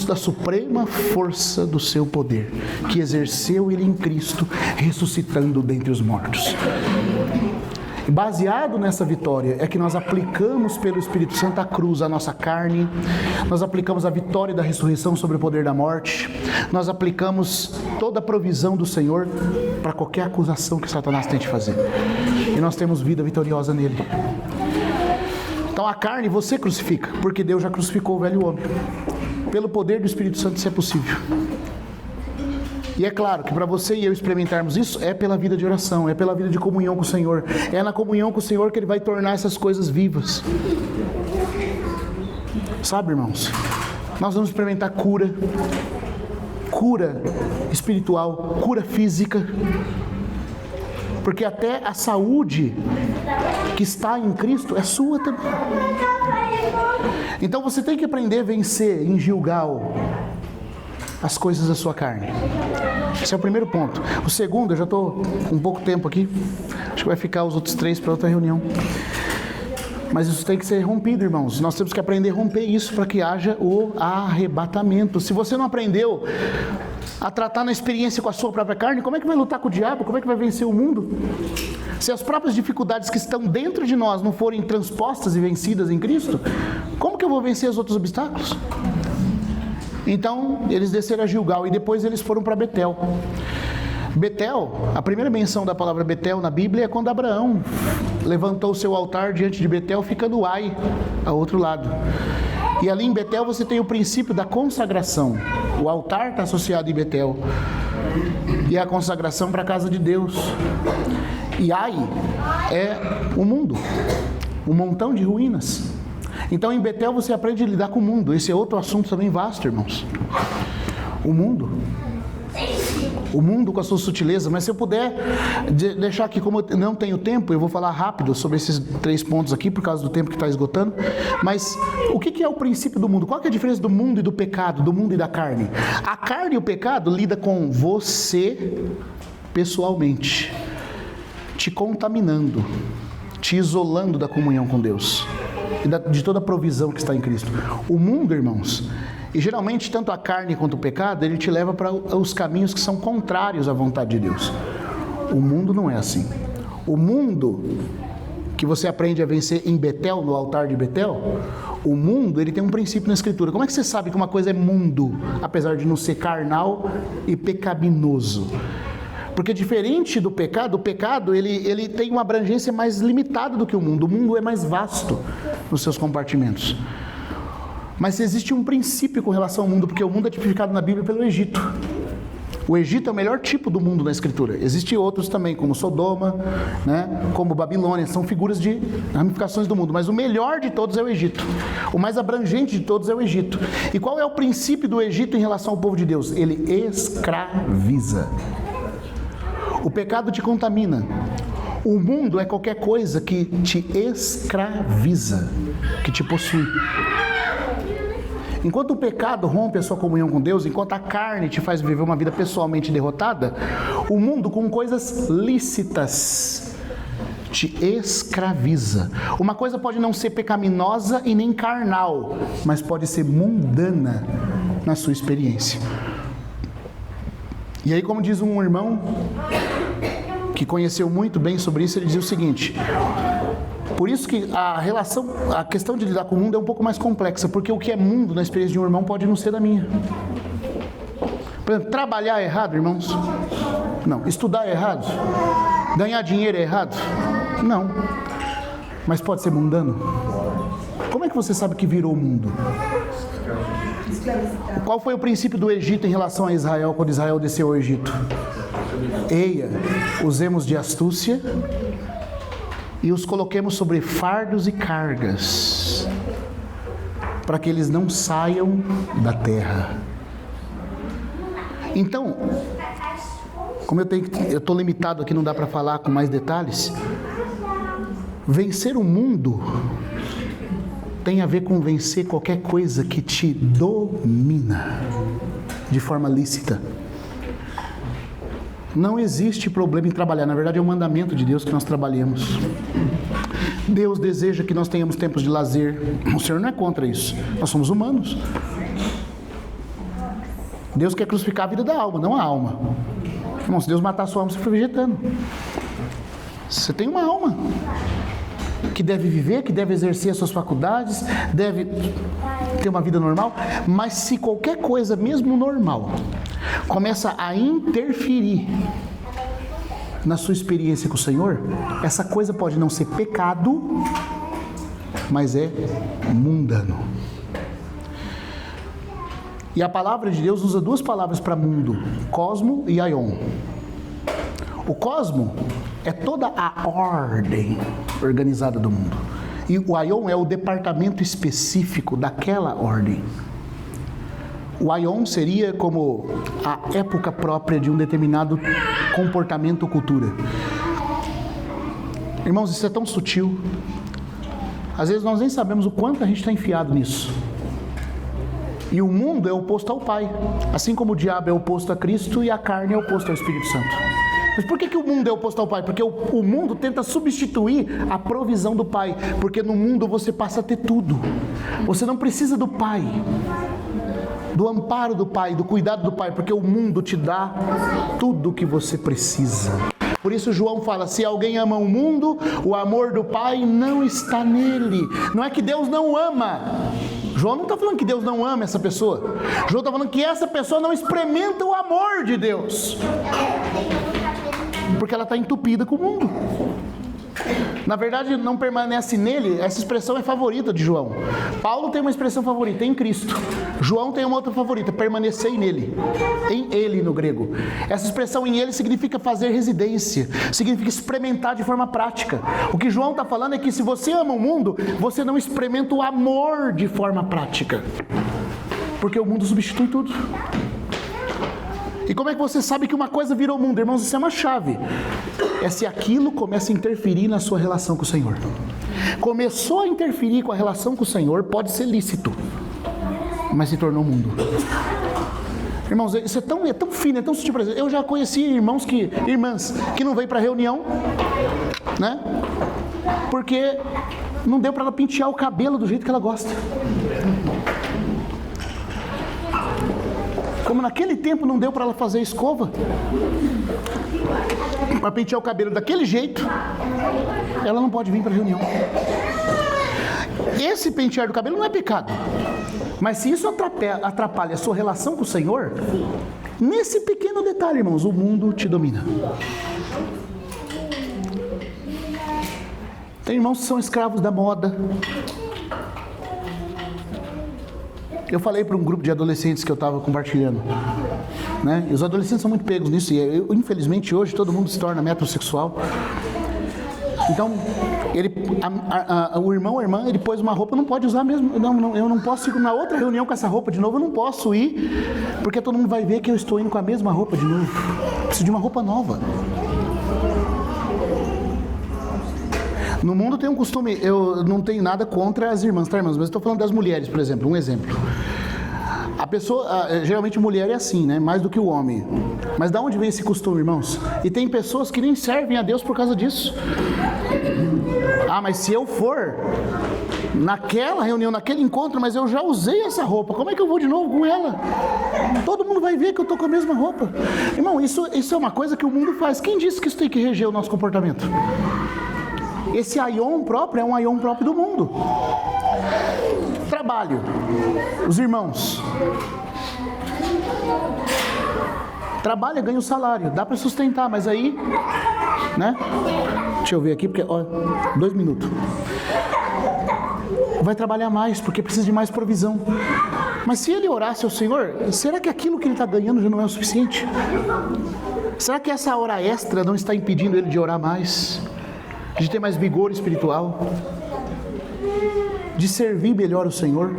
da suprema força do seu poder, que exerceu ele em Cristo, ressuscitando dentre os mortos. Baseado nessa vitória é que nós aplicamos pelo Espírito Santo a cruz, a nossa carne, nós aplicamos a vitória da ressurreição sobre o poder da morte, nós aplicamos toda a provisão do Senhor para qualquer acusação que Satanás tente fazer, e nós temos vida vitoriosa nele. Então a carne você crucifica, porque Deus já crucificou o velho homem. Pelo poder do Espírito Santo isso é possível. E é claro que para você e eu experimentarmos isso é pela vida de oração, é pela vida de comunhão com o Senhor. É na comunhão com o Senhor que Ele vai tornar essas coisas vivas. Sabe, irmãos? Nós vamos experimentar cura espiritual, cura física. Porque até a saúde que está em Cristo é sua também. Então você tem que aprender a vencer em Gilgal as coisas da sua carne. Esse é o primeiro ponto. O segundo, eu já estou com pouco tempo aqui, acho que vai ficar os outros 3 para outra reunião. Mas isso tem que ser rompido, irmãos. Nós temos que aprender a romper isso para que haja o arrebatamento. Se você não aprendeu a tratar na experiência com a sua própria carne, como é que vai lutar com o diabo? Como é que vai vencer o mundo? Se as próprias dificuldades que estão dentro de nós não forem transpostas e vencidas em Cristo, como que eu vou vencer os outros obstáculos? Então, eles desceram a Gilgal e depois eles foram para Betel. Betel, a primeira menção da palavra Betel na Bíblia é quando Abraão levantou o seu altar diante de Betel, ficando Ai, ao outro lado. E ali em Betel você tem o princípio da consagração. O altar está associado em Betel. E a consagração para a casa de Deus. E Ai é o mundo, um montão de ruínas. Então em Betel você aprende a lidar com o mundo. Esse é outro assunto também vasto, irmãos. O mundo com a sua sutileza. Mas se eu puder deixar aqui, como eu não tenho tempo, eu vou falar rápido sobre esses 3 pontos aqui, por causa do tempo que está esgotando. Mas o que é o princípio do mundo? Qual que é a diferença do mundo e do pecado, do mundo e da carne? A carne e o pecado lida com você pessoalmente, te contaminando, te isolando da comunhão com Deus e de toda a provisão que está em Cristo. O mundo, irmãos, e geralmente tanto a carne quanto o pecado, ele te leva para os caminhos que são contrários à vontade de Deus. O mundo não é assim. O mundo que você aprende a vencer em Betel, no altar de Betel, o mundo, ele tem um princípio na Escritura. Como é que você sabe que uma coisa é mundo, apesar de não ser carnal e pecaminoso? Porque diferente do pecado, o pecado ele tem uma abrangência mais limitada do que o mundo. O mundo é mais vasto nos seus compartimentos. Mas existe um princípio com relação ao mundo, porque o mundo é tipificado na Bíblia pelo Egito. O Egito é o melhor tipo do mundo na Escritura. Existem outros também, como Sodoma, né? Como Babilônia, são figuras de ramificações do mundo. Mas o melhor de todos é o Egito. O mais abrangente de todos é o Egito. E qual é o princípio do Egito em relação ao povo de Deus? Ele escraviza. O pecado te contamina. O mundo é qualquer coisa que te escraviza, que te possui. Enquanto o pecado rompe a sua comunhão com Deus, enquanto a carne te faz viver uma vida pessoalmente derrotada, o mundo com coisas lícitas te escraviza. Uma coisa pode não ser pecaminosa e nem carnal, mas pode ser mundana na sua experiência. E aí, como diz um irmão que conheceu muito bem sobre isso, ele dizia o seguinte: por isso que a questão de lidar com o mundo é um pouco mais complexa, porque o que é mundo na experiência de um irmão pode não ser da minha. Por exemplo, trabalhar é errado, irmãos? Não. Estudar é errado? Ganhar dinheiro é errado? Não. Mas pode ser mundano? Como é que você sabe que virou mundo? Qual foi o princípio do Egito em relação a Israel, quando Israel desceu ao Egito? Eia, usemos de astúcia e os coloquemos sobre fardos e cargas, para que eles não saiam da terra. Então, como eu estou limitado aqui, não dá para falar com mais detalhes. Vencer o mundo tem a ver com vencer qualquer coisa que te domina de forma lícita. Não existe problema em trabalhar. Na verdade, é um mandamento de Deus que nós trabalhemos. Deus deseja que nós tenhamos tempos de lazer. O Senhor não é contra isso. Nós somos humanos. Deus quer crucificar a vida da alma, não a alma. Irmão, se Deus matar a sua alma, você foi vegetando. Você tem uma alma que deve viver, que deve exercer as suas faculdades, deve ter uma vida normal. Mas se qualquer coisa, mesmo normal, começa a interferir na sua experiência com o Senhor, essa coisa pode não ser pecado, mas é mundano. E a palavra de Deus usa duas palavras para mundo: cosmo e aion. O cosmo é toda a ordem organizada do mundo. E o aion é o departamento específico daquela ordem. O aion seria como a época própria de um determinado comportamento ou cultura. Irmãos, isso é tão sutil. Às vezes nós nem sabemos o quanto a gente está enfiado nisso. E o mundo é oposto ao Pai. Assim como o diabo é oposto a Cristo e a carne é oposto ao Espírito Santo. Mas por que o mundo é oposto ao Pai? Porque o mundo tenta substituir a provisão do Pai. Porque no mundo você passa a ter tudo. Você não precisa do Pai, do amparo do Pai, do cuidado do Pai, porque o mundo te dá tudo o que você precisa. Por isso João fala: se alguém ama o mundo, o amor do Pai não está nele. Não é que Deus não ama. João não está falando que Deus não ama essa pessoa. João está falando que essa pessoa não experimenta o amor de Deus, porque ela está entupida com o mundo. Na verdade, não permanece nele. Essa expressão é favorita de João. Paulo tem uma expressão favorita: em Cristo. João tem uma outra favorita: permanecer nele. Em ele, no grego. Essa expressão em ele significa fazer residência, significa experimentar de forma prática. O que João está falando é que se você ama o mundo, você não experimenta o amor de forma prática, porque o mundo substitui tudo. E como é que você sabe que uma coisa virou mundo? Irmãos, isso é uma chave. É se aquilo começa a interferir na sua relação com o Senhor. Começou a interferir com a relação com o Senhor, pode ser lícito, mas se tornou mundo. Irmãos, isso é tão fino, é tão sutil. Por exemplo, eu já conheci irmãs que não veio para reunião, né? Porque não deu para ela pentear o cabelo do jeito que ela gosta. Como naquele tempo não deu para ela fazer escova, para pentear o cabelo daquele jeito, ela não pode vir para a reunião. Esse pentear do cabelo não é pecado, mas se isso atrapalha a sua relação com o Senhor, nesse pequeno detalhe, irmãos, o mundo te domina. Tem irmãos que são escravos da moda. Eu falei para um grupo de adolescentes que eu estava compartilhando: né? E os adolescentes são muito pegos nisso, e infelizmente hoje todo mundo se torna metrosexual. Então, o irmão ou a irmã, ele pôs uma roupa, não pode usar mesmo. Eu não posso ir na outra reunião com essa roupa de novo, eu não posso ir, porque todo mundo vai ver que eu estou indo com a mesma roupa de novo. Preciso de uma roupa nova. No mundo tem um costume, eu não tenho nada contra as irmãs, tá, irmãs? Mas eu estou falando das mulheres, por exemplo, um exemplo. A pessoa, geralmente mulher é assim, né? Mais do que o homem. Mas de onde vem esse costume, irmãos? E tem pessoas que nem servem a Deus por causa disso. Ah, mas se eu for naquela reunião, naquele encontro, mas eu já usei essa roupa, como é que eu vou de novo com ela? Todo mundo vai ver que eu estou com a mesma roupa. Irmão, isso é uma coisa que o mundo faz. Quem disse que isso tem que reger o nosso comportamento? Esse aion próprio é um aion próprio do mundo. Trabalho. Os irmãos. Trabalha, ganha o salário. Dá para sustentar, mas aí, né? Deixa eu ver aqui, porque, ó, 2 minutos. Vai trabalhar mais, porque precisa de mais provisão. Mas se ele orasse ao Senhor, será que aquilo que ele está ganhando já não é o suficiente? Será que essa hora extra não está impedindo ele de orar mais? De ter mais vigor espiritual, de servir melhor o Senhor?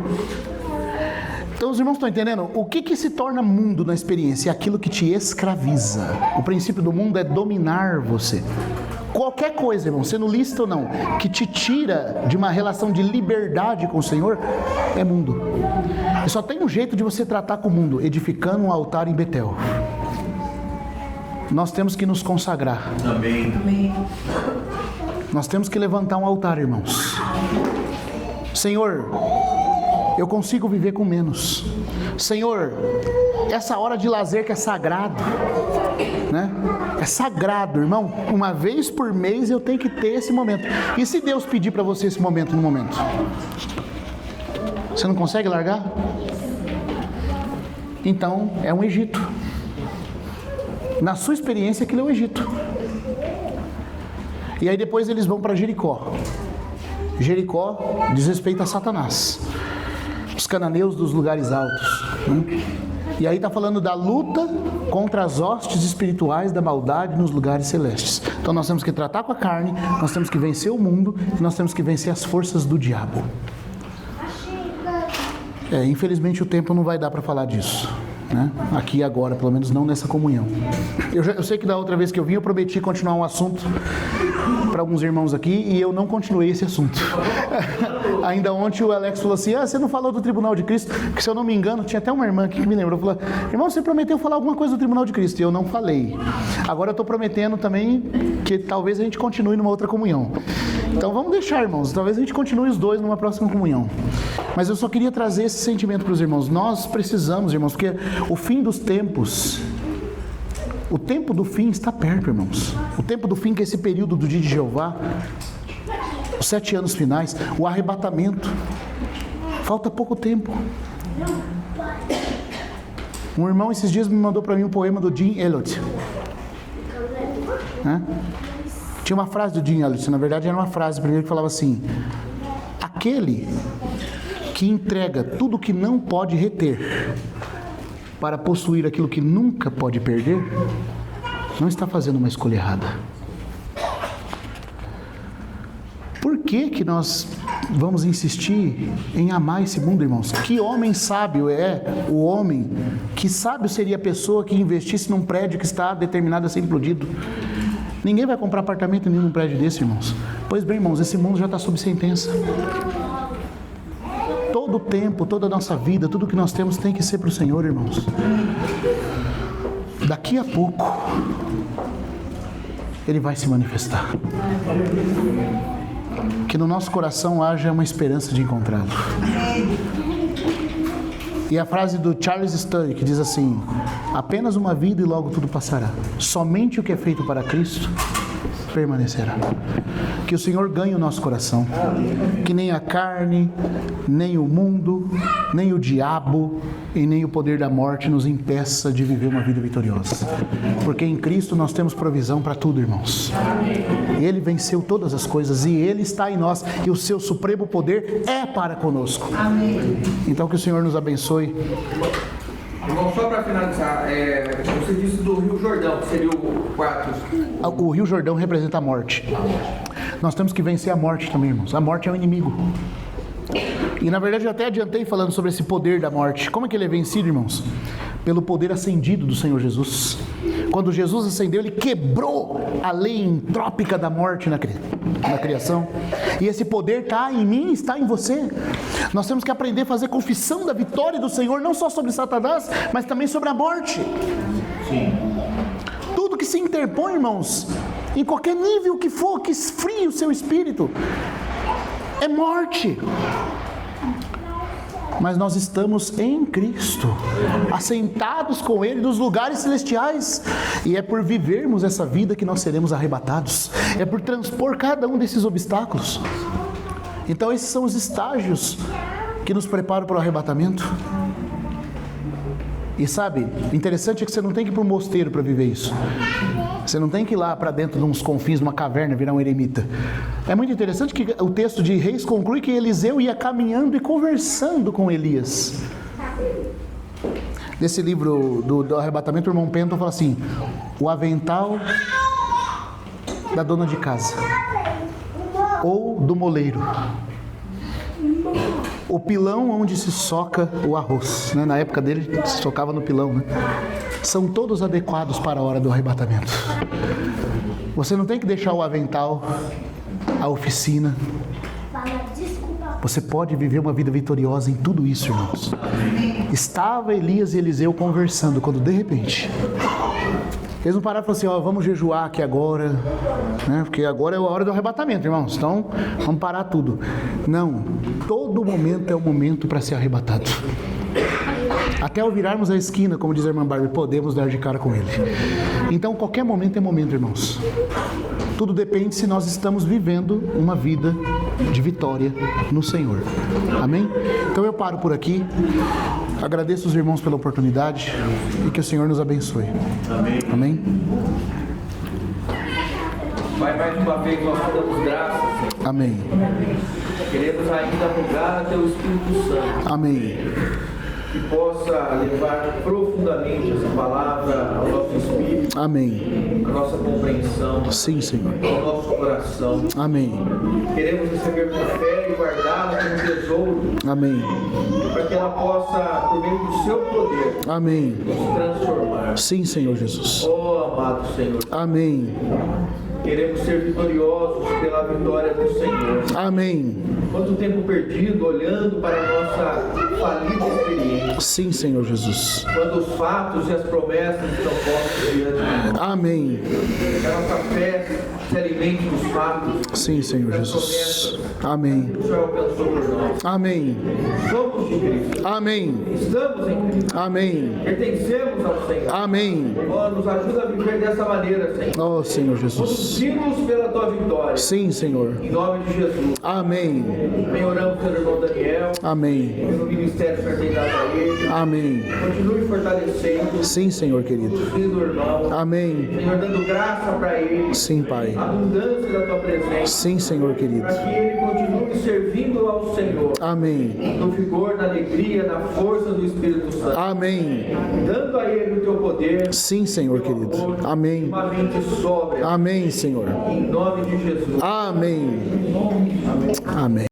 Então os irmãos estão entendendo? O que se torna mundo na experiência? É aquilo que te escraviza. O princípio do mundo é dominar você. Qualquer coisa, irmão, sendo lícito ou não, que te tira de uma relação de liberdade com o Senhor, é mundo. E só tem um jeito de você tratar com o mundo: edificando um altar em Betel. Nós temos que nos consagrar. Amém. Nós temos que levantar um altar, irmãos. Senhor, eu consigo viver com menos. Senhor, essa hora de lazer que é sagrado, né? É sagrado, irmão. Uma vez por mês eu tenho que ter esse momento. E se Deus pedir para você esse momento no momento? Você não consegue largar? Então, é um Egito. Na sua experiência, aquilo é o Egito. E aí depois eles vão para Jericó. Jericó diz respeito a Satanás, os cananeus dos lugares altos, né? E aí está falando da luta contra as hostes espirituais da maldade nos lugares celestes. Então nós temos que tratar com a carne, nós temos que vencer o mundo, nós temos que vencer as forças do diabo. Infelizmente o tempo não vai dar para falar disso, né? Aqui e agora, pelo menos não nessa comunhão. Eu sei que da outra vez que eu vim eu prometi continuar um assunto para alguns irmãos aqui e eu não continuei esse assunto. Ainda ontem o Alex falou assim: você não falou do Tribunal de Cristo? Que se eu não me engano, tinha até uma irmã aqui que me lembrou, falou: irmão, você prometeu falar alguma coisa do Tribunal de Cristo, e eu não falei. Agora eu estou prometendo também que talvez a gente continue numa outra comunhão. Então vamos deixar, irmãos, talvez a gente continue os dois numa próxima comunhão. Mas eu só queria trazer esse sentimento para os irmãos. Nós precisamos, irmãos, porque o fim dos tempos, o tempo do fim está perto, irmãos. O tempo do fim, que é esse período do dia de Jeová, os 7 anos finais, o arrebatamento. Falta pouco tempo. Um irmão esses dias me mandou para mim um poema do Jim Elliot. Tinha uma frase do Jim Elliot, na verdade era uma frase primeiro que falava assim: aquele que entrega tudo que não pode reter para possuir aquilo que nunca pode perder, não está fazendo uma escolha errada. Por que nós vamos insistir em amar esse mundo, irmãos? Que homem sábio é o homem? Que sábio seria a pessoa que investisse num prédio que está determinado a ser implodido? Ninguém vai comprar apartamento em nenhum prédio desse, irmãos. Pois bem, irmãos, esse mundo já está sob sentença. Todo o tempo, toda a nossa vida, tudo que nós temos tem que ser para o Senhor, irmãos. Daqui a pouco Ele vai se manifestar. Que no nosso coração haja uma esperança de encontrá-lo. E a frase do Charles Studd, que diz assim: apenas uma vida e logo tudo passará. Somente o que é feito para Cristo permanecerá. Que o Senhor ganhe o nosso coração. Que nem a carne, nem o mundo, nem o diabo e nem o poder da morte nos impeça de viver uma vida vitoriosa. Porque em Cristo nós temos provisão para tudo, irmãos. Ele venceu todas as coisas e Ele está em nós, e o seu supremo poder é para conosco. Então que o Senhor nos abençoe Irmão, só para finalizar, você disse do Rio Jordão, que seria o quarto. O Rio Jordão representa a morte. Nós temos que vencer a morte também, irmãos. A morte é um inimigo. E na verdade eu até adiantei falando sobre esse poder da morte. Como é que ele é vencido, irmãos? Pelo poder ascendido do Senhor Jesus. Quando Jesus ascendeu, ele quebrou a lei entrópica da morte na criação. E esse poder está em mim, está em você. Nós temos que aprender a fazer confissão da vitória do Senhor, não só sobre Satanás, mas também sobre a morte. Sim. Tudo que se interpõe, irmãos, em qualquer nível que for, que esfrie o seu espírito, é morte. Mas nós estamos em Cristo, assentados com Ele nos lugares celestiais, e é por vivermos essa vida que nós seremos arrebatados, é por transpor cada um desses obstáculos. Então esses são os estágios que nos preparam para o arrebatamento. E sabe, interessante é que você não tem que ir para um mosteiro para viver isso. Você não tem que ir lá para dentro de uns confins, de uma caverna, virar um eremita. É muito interessante que o texto de Reis conclui que Eliseu ia caminhando e conversando com Elias. Nesse livro do arrebatamento, o irmão Penton fala assim: o avental da dona de casa, ou do moleiro, o pilão onde se soca o arroz, né? Na época dele se socava no pilão, né? São todos adequados para a hora do arrebatamento. Você não tem que deixar o avental, a oficina. Você pode viver uma vida vitoriosa em tudo isso, irmãos. Estava Elias e Eliseu conversando, quando de repente eles não pararam e falaram assim: ó, vamos jejuar aqui agora, né? Porque agora é a hora do arrebatamento, irmãos. Então, vamos parar tudo. Não, todo momento é o momento para ser arrebatado. Até ao virarmos a esquina, como diz a irmã Barbie, podemos dar de cara com Ele. Então, qualquer momento é momento, irmãos. Tudo depende se nós estamos vivendo uma vida de vitória no Senhor. Amém? Então eu paro por aqui. Agradeço os irmãos pela oportunidade e que o Senhor nos abençoe. Amém. Amém? Pai, mais uma vez nós te damos graças, Senhor. Amém. Queremos ainda rogar a Teu Espírito Santo. Amém. Que possa levar profundamente essa palavra ao nosso espírito, Amém. à nossa compreensão, Sim, Senhor. ao nosso coração. Amém. Queremos receber com fé e guardá-la como tesouro, Amém. para que ela possa, por meio do Seu poder, Amém. nos transformar. Sim, Senhor Jesus. Oh, amado Senhor, Amém. queremos ser vitoriosos pela vitória do Senhor. Amém. Quanto tempo perdido olhando para a nossa falida experiência, Sim, Senhor Jesus. quando os fatos e as promessas estão postos diante de nós. Amém. Que a nossa fé se alimente dos fatos, Sim, Senhor das Jesus. promessas Amém. que o Senhor alcançou por nós. Amém. Somos de Cristo, Amém. estamos em Cristo, Amém. pertencemos ao Senhor. Amém. Oh, nos ajuda a viver dessa maneira, Senhor. Oh, Senhor Jesus. Conduzimos pela Tua vitória. Sim, Senhor. Em nome de Jesus. Amém. Também oramos pelo irmão Daniel, Amém. pelo ministério que o Senhor tem dado a ele. Amém. Continue fortalecendo, Sim, Senhor querido. conduzindo o irmão. Amém. Senhor, dando graça para ele, Sim, Pai. abundância da Tua presença, Sim, Senhor querido. para que ele continue servindo ao Senhor, Amém. no vigor, na alegria, na força do Espírito Santo, Amém. dando a ele o Teu poder, Sim, Senhor querido. Amém. uma mente sóbria, Amém, Senhor. em nome de Jesus. Amém. Amém.